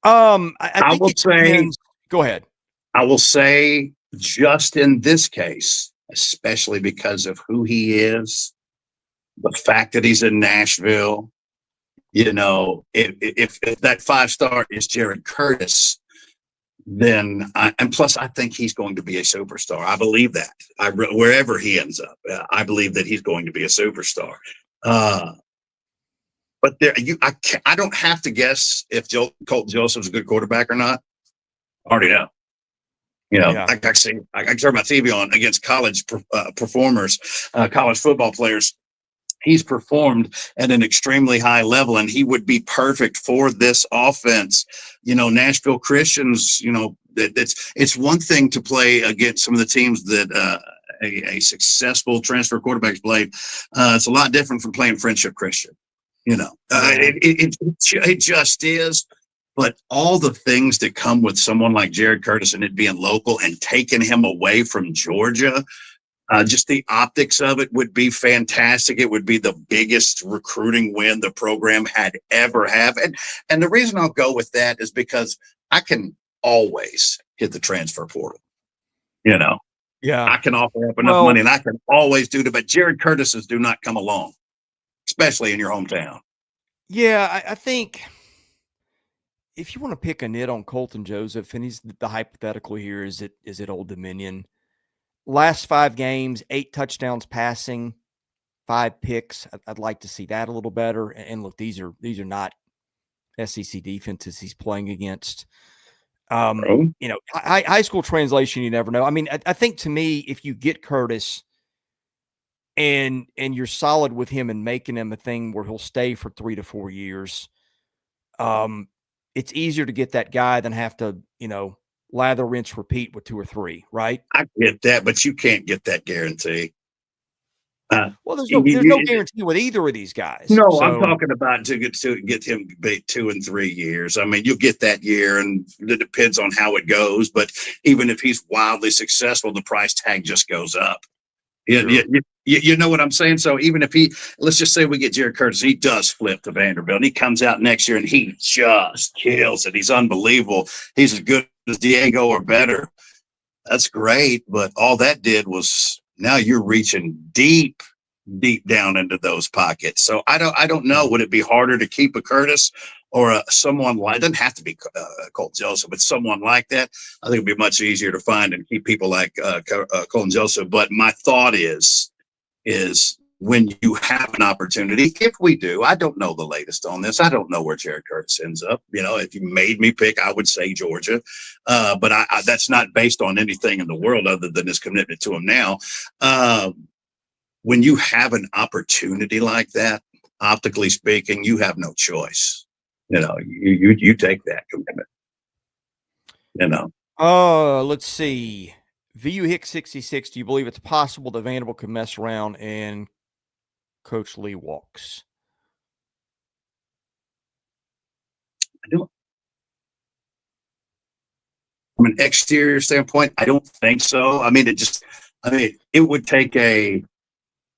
I will say, go ahead. I will say just in this case, especially because of who he is, the fact that he's in Nashville, if that 5-star is Jared Curtis, then and plus I think he's going to be a superstar. I believe that. Wherever he ends up, I believe that he's going to be a superstar. But I don't have to guess if Colton Joseph's a good quarterback or not. I already know. I can turn my TV on against college performers, college football players. He's performed at an extremely high level, and he would be perfect for this offense. Nashville Christians, it's one thing to play against some of the teams that a successful transfer quarterback's played. It's a lot different from playing Friendship Christian. It just is. But all the things that come with someone like Jared Curtis and it being local and taking him away from Georgia, Just the optics of it would be fantastic. It would be the biggest recruiting win the program had ever have. And the reason I'll go with that is because I can always hit the transfer portal. You know, Yeah. I can offer up enough Well, money and I can always do that. But Jared Curtis's do not come along, especially in your hometown. yeah, I think if you want to pick a nit on Colton Joseph, and he's the hypothetical here, is it Old Dominion? Last 5 games, 8 touchdowns passing, 5 picks. I'd like to see that a little better. And look, these are not SEC defenses he's playing against. Bro. You know, high school translation, you never know. I mean, I think to me, if you get Curtis and you're solid with him and making him a thing where he'll stay for 3 to 4 years, it's easier to get that guy than have to, lather, rinse, repeat with 2 or 3, right? I get that, but you can't get that guarantee. Well, there's You- no you- guarantee with either of these guys. No, I'm So, talking about to get him 2 and 3 years. I mean, you'll get that year, and it depends on how it goes. But even if he's wildly successful, the price tag just goes up. Yeah, sure. you know what I'm saying. So even if let's just say we get Jared Curtis, he does flip to Vanderbilt, and he comes out next year and he just kills it. He's unbelievable. He's as good as Diego or better. That's great, but all that did was now you're reaching deep down into those pockets. So I don't know. Would it be harder to keep a Curtis or someone like? It doesn't have to be Colton Joseph, but someone like that. I think it'd be much easier to find and keep people like Colton Joseph. But my thought is when you have an opportunity, if we do, I don't know the latest on this. I don't know where Jared Curtis ends up. If you made me pick, I would say Georgia. But that's not based on anything in the world other than his commitment to him now. When you have an opportunity like that, optically speaking, you have no choice. You take that commitment. Let's see. VU Hicks 66. Do you believe it's possible that Vanderbilt could mess around and Coach Lee walks? I don't. From an exterior standpoint, I don't think so. I mean, it would take a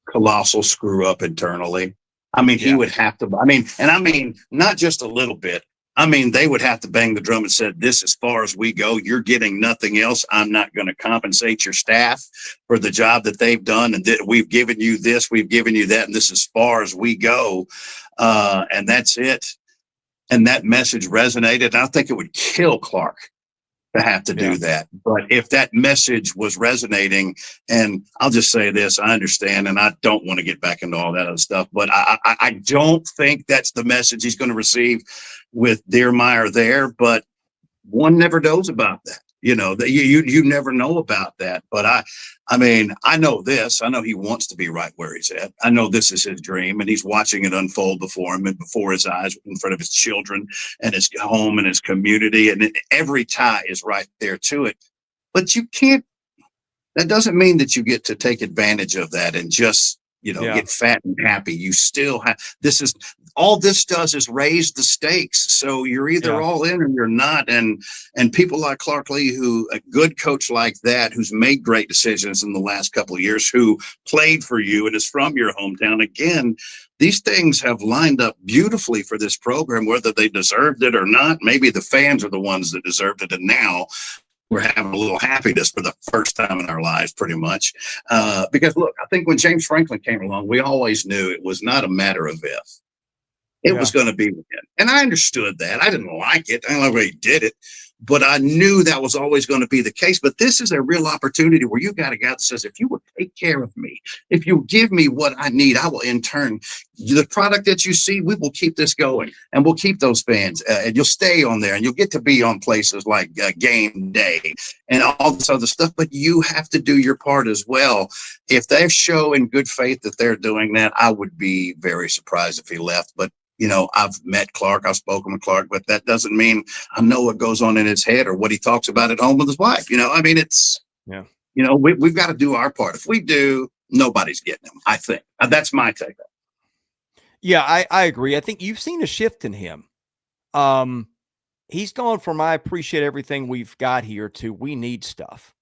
colossal screw up internally. I mean, he would have to, not just a little bit. I mean, they would have to bang the drum and said, this as far as we go, you're getting nothing else. I'm not going to compensate your staff for the job that they've done. And we've given you this, we've given you that. And this is as far as we go. And that's it. And that message resonated. And I think it would kill Clark to have to do that. But if that message was resonating, and I'll just say this, I understand, and I don't want to get back into all that other stuff, but I don't think that's the message he's going to receive with Deermeyer there, but one never knows about that. You never know about that. But I know this. I know he wants to be right where he's at. I know this is his dream, and he's watching it unfold before him and before his eyes, in front of his children and his home and his community. And every tie is right there to it. But you can't. That doesn't mean that you get to take advantage of that and just get fat and happy. You still have. All this does is raise the stakes. So you're either all in or you're not. And people like Clark Lee, a good coach like that, who's made great decisions in the last couple of years, who played for you and is from your hometown. Again, these things have lined up beautifully for this program, whether they deserved it or not. Maybe the fans are the ones that deserved it. And now we're having a little happiness for the first time in our lives, pretty much. Because look, I think when James Franklin came along, we always knew it was not a matter of if. It was going to be with him. And I understood that. I didn't like it. I don't know why he did it. But I knew that was always going to be the case. But this is a real opportunity where you got a guy that says, if you will take care of me, if you give me what I need, I will in turn, the product that you see, we will keep this going. And we'll keep those fans. And you'll stay on there. And you'll get to be on places like game day and all this other stuff. But you have to do your part as well. If they show in good faith that they're doing that, I would be very surprised if he left. But I've met Clark, I've spoken with Clark, but that doesn't mean I know what goes on in his head or what he talks about at home with his wife. We've got to do our part. If we do, nobody's getting him, I think. That's my take. Yeah, I agree. I think you've seen a shift in him. He's gone from I appreciate everything we've got here to we need stuff.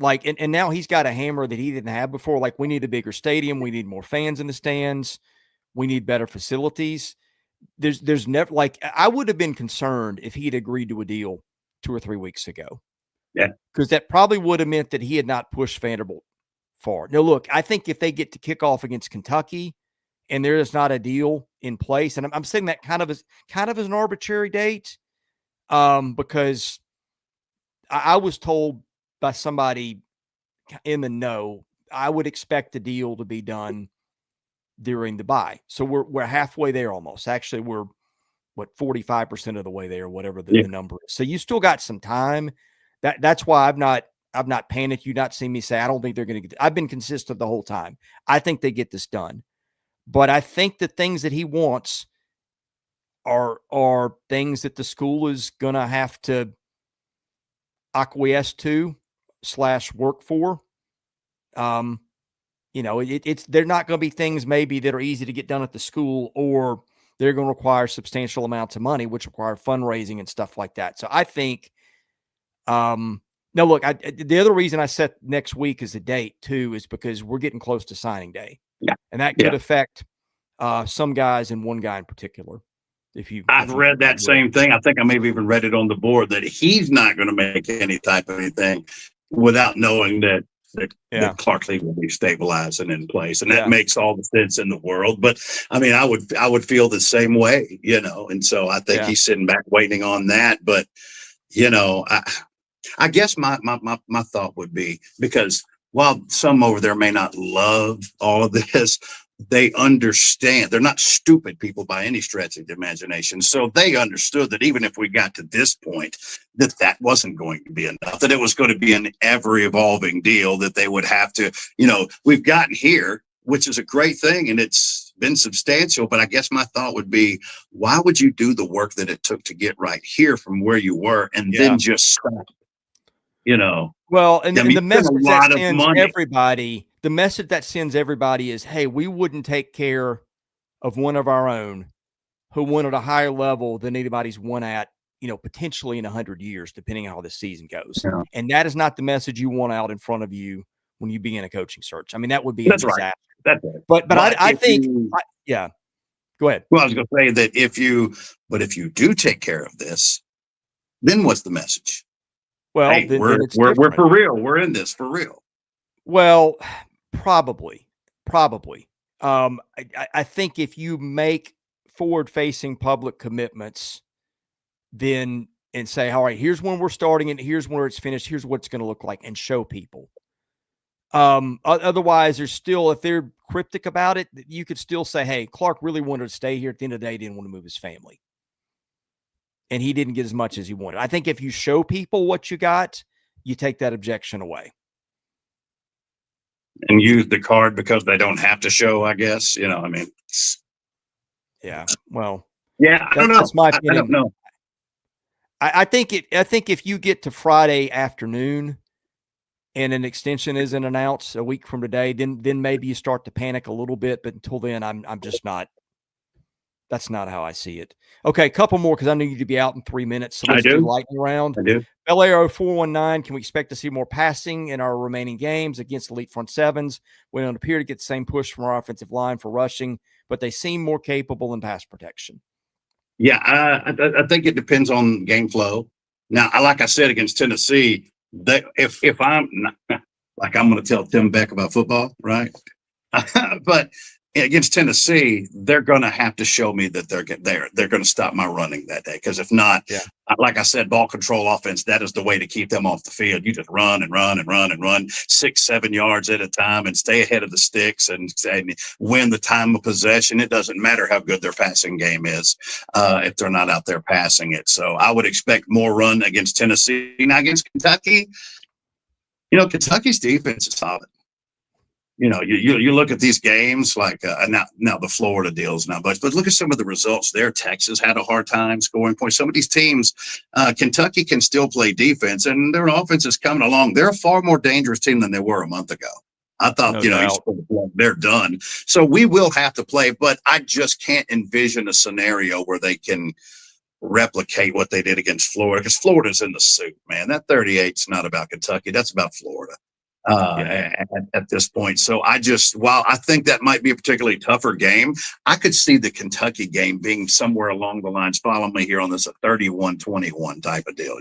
Like, and now he's got a hammer that he didn't have before. Like, we need a bigger stadium. We need more fans in the stands. We need better facilities. There's never, like, I would have been concerned if he had agreed to a deal 2 or 3 weeks ago. Yeah. Because that probably would have meant that he had not pushed Vanderbilt far. Now, look, I think if they get to kick off against Kentucky and there is not a deal in place, and I'm saying that kind of as an arbitrary date, because I was told by somebody in the know, I would expect the deal to be done during the bye. So we're halfway there almost. Actually, we're 45% of the way there, whatever the number is. So you still got some time. That's why I've not panicked. You've not seen me say, I don't think they're going to get, I've been consistent the whole time. I think they get this done. But I think the things that he wants are things that the school is going to have to acquiesce to / work for. They're not going to be things maybe that are easy to get done at the school, or they're going to require substantial amounts of money, which require fundraising and stuff like that. So I think, now look, the other reason I set next week as a date too, is because we're getting close to signing day. Yeah. And that could affect some guys and one guy in particular. I've read that same thing. I think I maybe even read it on the board that he's not going to make any type of anything without knowing that Clark Lee will be stabilized and in place. And that makes all the sense in the world. But I mean, I would feel the same way, and so I think he's sitting back waiting on that. But, I guess my thought would be, because while some over there may not love all of this, they understand. They're not stupid people by any stretch of the imagination. So they understood that even if we got to this point, that wasn't going to be enough, that it was going to be an ever evolving deal, that they would have to, we've gotten here, which is a great thing. And it's been substantial. But I guess my thought would be, why would you do the work that it took to get right here from where you were and then just stop? Well, and the message that sends everybody, is, hey, we wouldn't take care of one of our own who won at a higher level than anybody's won at, potentially in 100 years, depending on how this season goes. Yeah. And that is not the message you want out in front of you when you begin a coaching search. I mean, that would be a disaster. Right. That's right. But I think, go ahead. Well, I was going to say that if you do take care of this, then what's the message? Well, hey, then we're for real. We're in this for real. Well, probably. I think if you make forward-facing public commitments, then and say, all right, here's when we're starting and here's where it's finished, here's what it's going to look like, and show people. Otherwise, there's still, if they're cryptic about it, you could still say, hey, Clark really wanted to stay here. At the end of the day, he didn't want to move his family. And he didn't get as much as he wanted. I think if you show people what you got, you take that objection away. And use the card because they don't have to show, I guess. Yeah, well. Yeah, I don't know. That's my opinion. I don't know. I think if you get to Friday afternoon and an extension isn't announced a week from today, then maybe you start to panic a little bit. But until then, I'm just not. That's not how I see it. Okay, a couple more because I need you to be out in 3 minutes. So let's do lightning round. I do. Bel 419, can we expect to see more passing in our remaining games against elite front sevens? We don't appear to get the same push from our offensive line for rushing, but they seem more capable in pass protection. Yeah, I think it depends on game flow. Now, like I said, against Tennessee, if I'm not, like I'm going to tell Tim Beck about football, right? But against Tennessee, they're going to have to show me that they're going to stop my running that day. Because if not, like I said, ball control offense, that is the way to keep them off the field. You just run and run and run and run 6-7 yards at a time and stay ahead of the sticks and win the time of possession. It doesn't matter how good their passing game is if they're not out there passing it. So I would expect more run against Tennessee. Now against Kentucky, Kentucky's defense is solid. You look at these games like now the Florida deal's not much, but look at some of the results there. Texas had a hard time scoring points. Some of these teams, Kentucky can still play defense, and their offense is coming along. They're a far more dangerous team than they were a month ago. I thought, they're done. So we will have to play, but I just can't envision a scenario where they can replicate what they did against Florida, because Florida's in the soup, man. That 38's not about Kentucky. That's about Florida. at this point. So while I think that might be a particularly tougher game, I could see the Kentucky game being somewhere along the lines, follow me here on this, a 31-21 type of deal,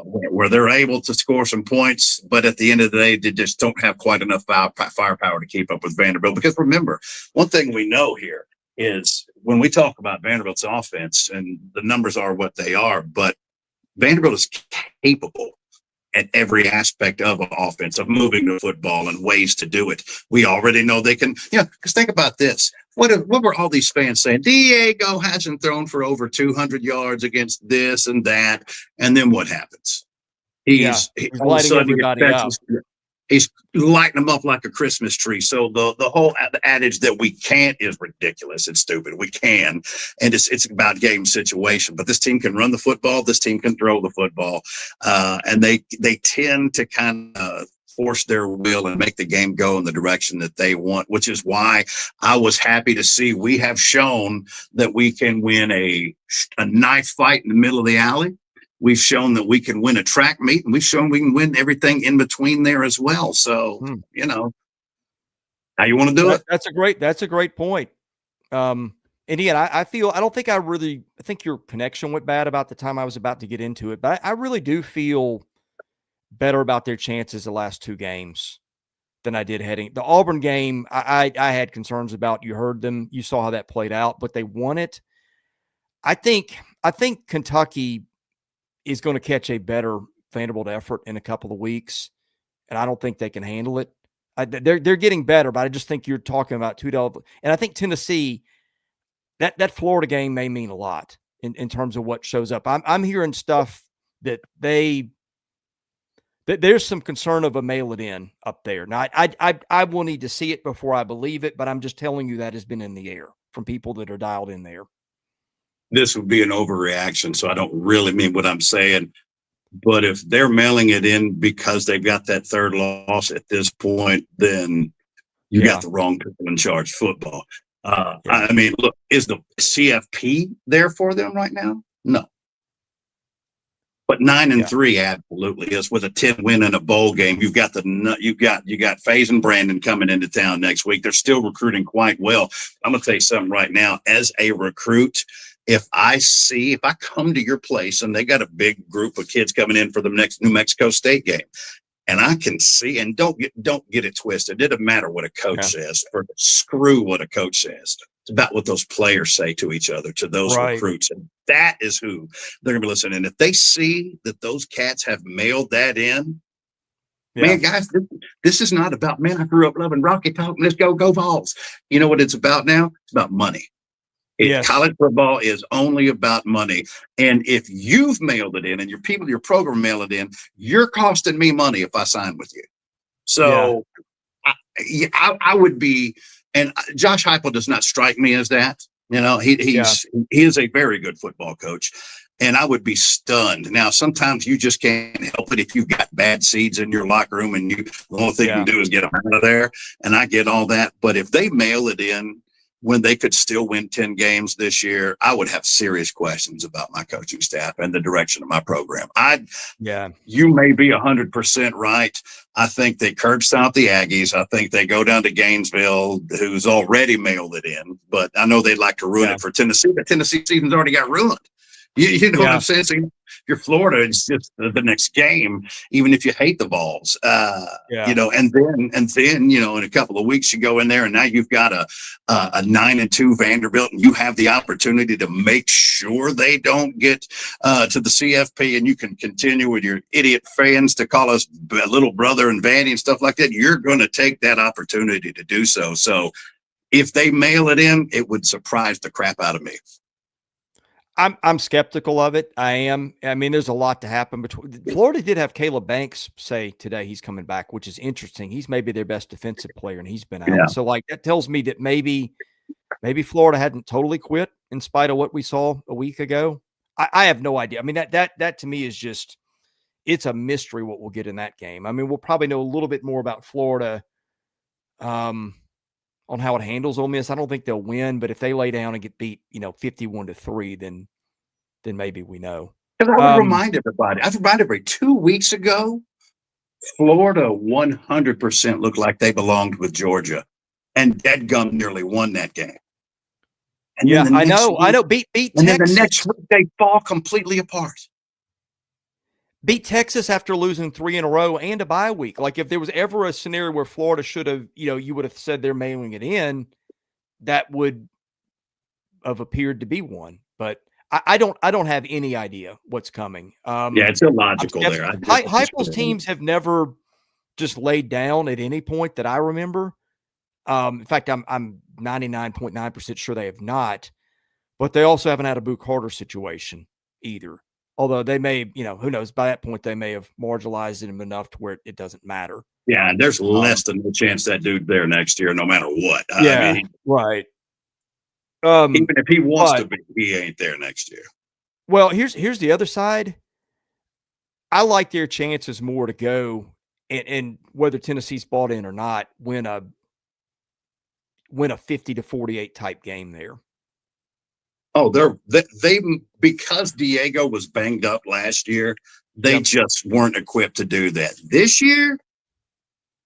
where they're able to score some points, but at the end of the day, they just don't have quite enough firepower to keep up with Vanderbilt. Because remember, one thing we know here is when we talk about Vanderbilt's offense, and the numbers are what they are, but Vanderbilt is capable at every aspect of an offense, of moving the football and ways to do it. We already know they can, because think about this. What were all these fans saying? Diego hasn't thrown for over 200 yards against this and that. And then what happens? He's All of a lighting sudden everybody up. He's lighting them up like a Christmas tree. So the whole adage that we can't is ridiculous. It's stupid. We can, and it's about game situation. But this team can run the football. This team can throw the football, and they tend to kind of force their will and make the game go in the direction that they want. Which is why I was happy to see we have shown that we can win a knife fight in the middle of the alley. We've shown that we can win a track meet, and we've shown we can win everything in between there as well. So, how you want to do it? That's a great point. And Ian, I think your connection went bad about the time I was about to get into it, but I really do feel better about their chances the last two games than I did heading. The Auburn game, I had concerns about. You heard them. You saw how that played out, but they won it. I think Kentucky is going to catch a better Vanderbilt effort in a couple of weeks, and I don't think they can handle it. They're getting better, but I just think you're talking about $2. And I think Tennessee, that Florida game may mean a lot in terms of what shows up. I'm hearing stuff that there's some concern of a mail it in up there. Now, I will need to see it before I believe it, but I'm just telling you that has been in the air from people that are dialed in there. This would be an overreaction, so I don't really mean what I'm saying. But if they're mailing it in because they've got that third loss at this point, then you got the wrong people in charge of football. I mean, look, is the CFP there for them right now? No. But 9-3 absolutely is, with a 10-win in a bowl game. You got FaZe and Brandon coming into town next week. They're still recruiting quite well. I'm gonna tell you something right now. As a recruit, if I come to your place and they got a big group of kids coming in for the next New Mexico State game, and I can see, and don't get it twisted. It doesn't matter what a coach says, or screw what a coach says. It's about what those players say to each other, to those recruits. And that is who they're going to be listening. And if they see that those cats have mailed that in, man, guys, this is not about, man, I grew up loving Rocky Talk. Let's go Vols. You know what it's about now? It's about money. College football is only about money. And if you've mailed it in and your program mail it in, you're costing me money if I sign with you. So I would be, and Josh Heupel does not strike me as that. He is a very good football coach, and I would be stunned. Now, sometimes you just can't help it if you've got bad seeds in your locker room, and the only thing you can do is get them out of there. And I get all that, but if they mail it in when they could still win 10 games this year, I would have serious questions about my coaching staff and the direction of my program. You may be 100% right. I think they curb stomp the Aggies. I think they go down to Gainesville, who's already mailed it in, but I know they'd like to ruin it for Tennessee, but Tennessee season's already got ruined. You know what I'm saying? So if you're Florida, it's just the next game, even if you hate the Vols, and then, in a couple of weeks you go in there and now you've got a 9-2 Vanderbilt, and you have the opportunity to make sure they don't get to the CFP, and you can continue with your idiot fans to call us little brother and Vandy and stuff like that. You're going to take that opportunity to do so. So if they mail it in, it would surprise the crap out of me. I'm skeptical of it. I am. I mean, there's a lot to happen between. Florida did have Caleb Banks say today he's coming back, which is interesting. He's maybe their best defensive player, and he's been out. Yeah. So, that tells me that maybe Florida hadn't totally quit in spite of what we saw a week ago. I have no idea. I mean, that to me is just, it's a mystery what we'll get in that game. I mean, we'll probably know a little bit more about Florida on how it handles Ole Miss. I don't think they'll win, but if they lay down and get beat, 51-3, then maybe we know. Because I would remind everybody. I've reminded everybody 2 weeks ago, Florida 100% looked like they belonged with Georgia, and dadgum nearly won that game. And Yeah, then I know. Beat and then the Texas. next week they fall completely apart. Beat Texas after losing 3 in a row and a bye week. Like if there was ever a scenario where Florida should have, you would have said they're mailing it in, that would have appeared to be one. But I don't have any idea what's coming. Yeah, it's illogical there. Heupel's teams have never just laid down at any point that I remember. In fact, I'm 99.9% sure they have not. But they also haven't had a Boo Carter situation either. Although they may, who knows? By that point, they may have marginalized him enough to where it doesn't matter. Yeah, and there's less than a chance that dude there next year, no matter what. Yeah, I mean, right. Even if he wants to be, he ain't there next year. Well, here's the other side. I like their chances more to go, and whether Tennessee's bought in or not, win a 50-48 type game there. Oh, they because Diego was banged up last year, they just weren't equipped to do that. This year, as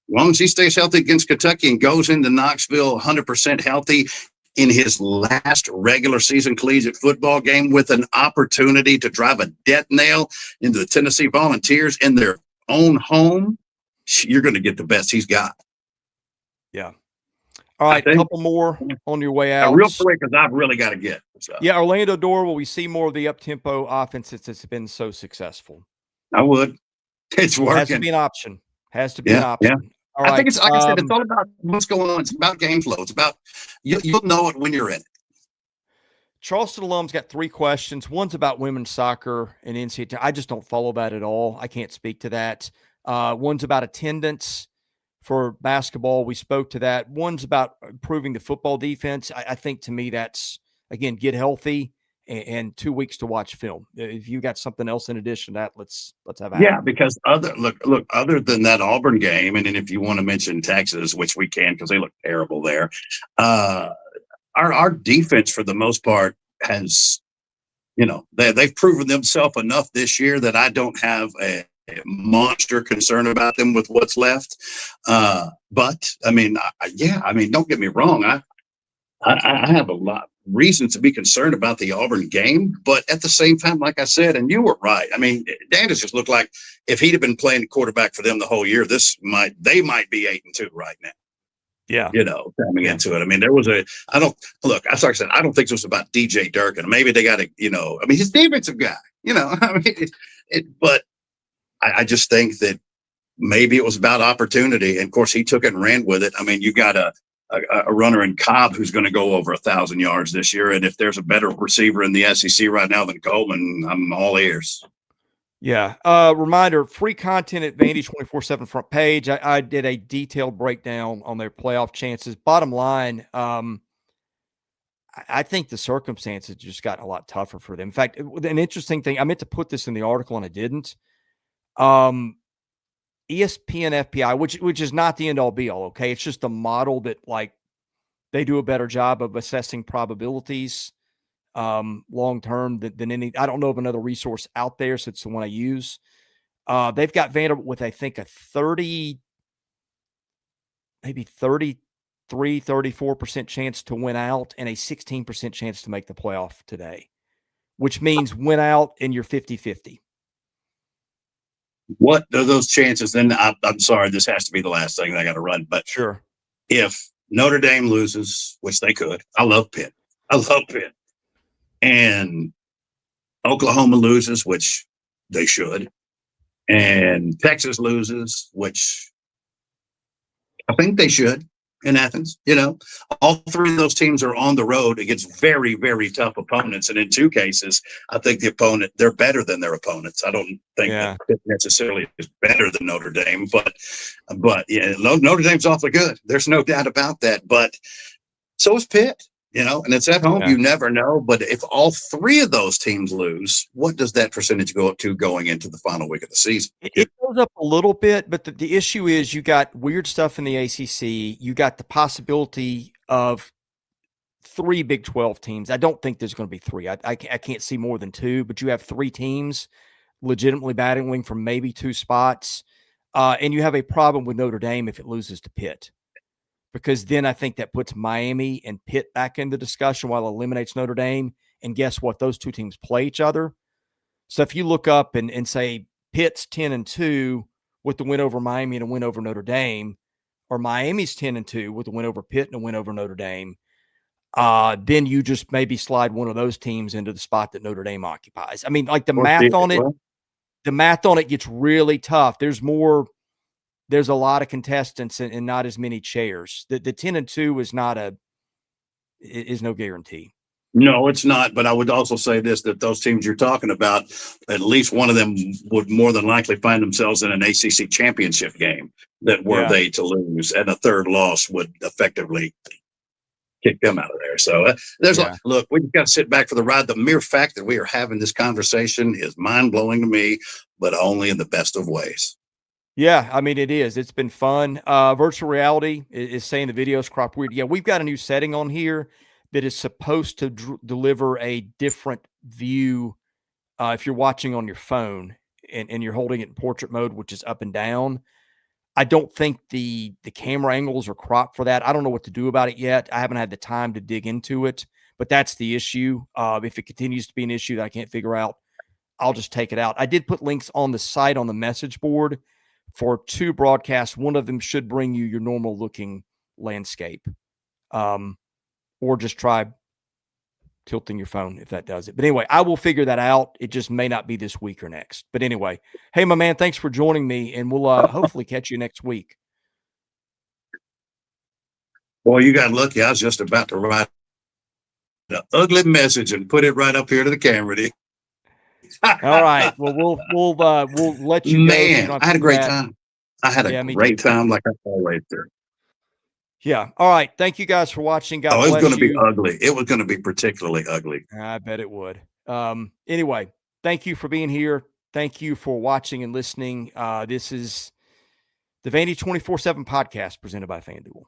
long as he stays healthy against Kentucky and goes into Knoxville 100% healthy in his last regular season collegiate football game with an opportunity to drive a death nail into the Tennessee Volunteers in their own home, you're going to get the best he's got. Yeah. All right, a couple more on your way out. Real quick, because I've really got to get. So. Yeah, Orlando Door, will we see more of the up-tempo offense that's been so successful? I would. It's working. Has to be an option. Has to be an option. Yeah. All right. I think it's, like I said, it's all about what's going on. It's about game flow. It's about, you'll know it when you're in it. Charleston alum's got 3 questions. One's about women's soccer and NCAA. I just don't follow that at all. I can't speak to that. One's about attendance for basketball. We spoke to that. One's about improving the football defense. I think to me that's, again, get healthy and 2 weeks to watch film. If you got something else in addition to that, let's have a Yeah, because other than that Auburn game, and then if you want to mention Texas, which we can because they look terrible there, our defense for the most part has, they've proven themselves enough this year that I don't have a monster concern about them with what's left. But I mean, don't get me wrong. I have a lot of reasons to be concerned about the Auburn game, but at the same time, like I said, and you were right. I mean, Dandis just looked like if he'd have been playing quarterback for them the whole year, they might be 8-2 right now. Yeah. Coming into it. I mean, I don't think this was about DJ Durkin. Maybe they got he's a defensive guy, but I just think that maybe it was about opportunity. And of course, he took it and ran with it. I mean, you got a runner in Cobb who's going to go over 1,000 yards this year. And if there's a better receiver in the SEC right now than Coleman, I'm all ears. Yeah. Reminder, free content at Vandy 24/7 front page. I did a detailed breakdown on their playoff chances. Bottom line, I think the circumstances just got a lot tougher for them. In fact, an interesting thing, I meant to put this in the article and I didn't. ESPN FPI, which is not the end all be all. Okay. It's just a model that they do a better job of assessing probabilities long-term than any, I don't know of another resource out there. So it's the one I use. They've got Vanderbilt with, I think, a 34% chance to win out and a 16% chance to make the playoff today, which means win out and you're 50-50. What are those chances? Then I'm sorry, this has to be the last thing that I got to run. But sure, if Notre Dame loses, which they could, I love Pitt, and Oklahoma loses, which they should, and Texas loses, which I think they should in Athens. All 3 of those teams are on the road against very, very tough opponents. And in 2 cases, I think they're better than their opponents. I don't think that necessarily is better than Notre Dame, but Notre Dame's awfully good. There's no doubt about that. But so is Pitt. And it's at home. Yeah. You never know. But if all 3 of those teams lose, what does that percentage go up to going into the final week of the season? It goes up a little bit, but the issue is you got weird stuff in the ACC. You got the possibility of 3 Big 12 teams. I don't think there's going to be 3. I can't see more than 2, but you have 3 teams legitimately battling for maybe 2 spots. And you have a problem with Notre Dame if it loses to Pitt, because then I think that puts Miami and Pitt back in the discussion while it eliminates Notre Dame. And guess what? Those two teams play each other. So if you look up and say Pitt's 10-2 with the win over Miami and a win over Notre Dame, or Miami's 10-2 with a win over Pitt and a win over Notre Dame, then you just maybe slide one of those teams into the spot that Notre Dame occupies. I mean, like the math on it gets really tough. There's a lot of contestants and not as many chairs. The 10-2 is no guarantee. No, it's not. But I would also say this, that those teams you're talking about, at least one of them would more than likely find themselves in an ACC championship game that were they to lose, and a third loss would effectively kick them out of there. So look, we got to sit back for the ride. The mere fact that we are having this conversation is mind-blowing to me, but only in the best of ways. Yeah, I mean, it is. It's been fun. Virtual reality is saying the videos crop weird. Yeah, we've got a new setting on here that is supposed to deliver a different view if you're watching on your phone and you're holding it in portrait mode, which is up and down. I don't think the camera angles are cropped for that. I don't know what to do about it yet. I haven't had the time to dig into it, but that's the issue. If it continues to be an issue that I can't figure out, I'll just take it out. I did put links on the site on the message board for 2 broadcasts. One of them should bring you your normal looking landscape. Or just try tilting your phone if that does it. But anyway, I will figure that out. It just may not be this week or next. But anyway, hey, my man, thanks for joining me, and we'll hopefully catch you next week. Well, you got lucky. I was just about to write an ugly message and put it right up here to the camera. All right. Well, we'll let you Man, go. I had a great time. I had a great time, like I always do. Yeah. All right. Thank you guys for watching. God bless you. It was going to be ugly. It was going to be particularly ugly. I bet it would. Anyway, thank you for being here. Thank you for watching and listening. This is the Vandy 24/7 podcast presented by FanDuel.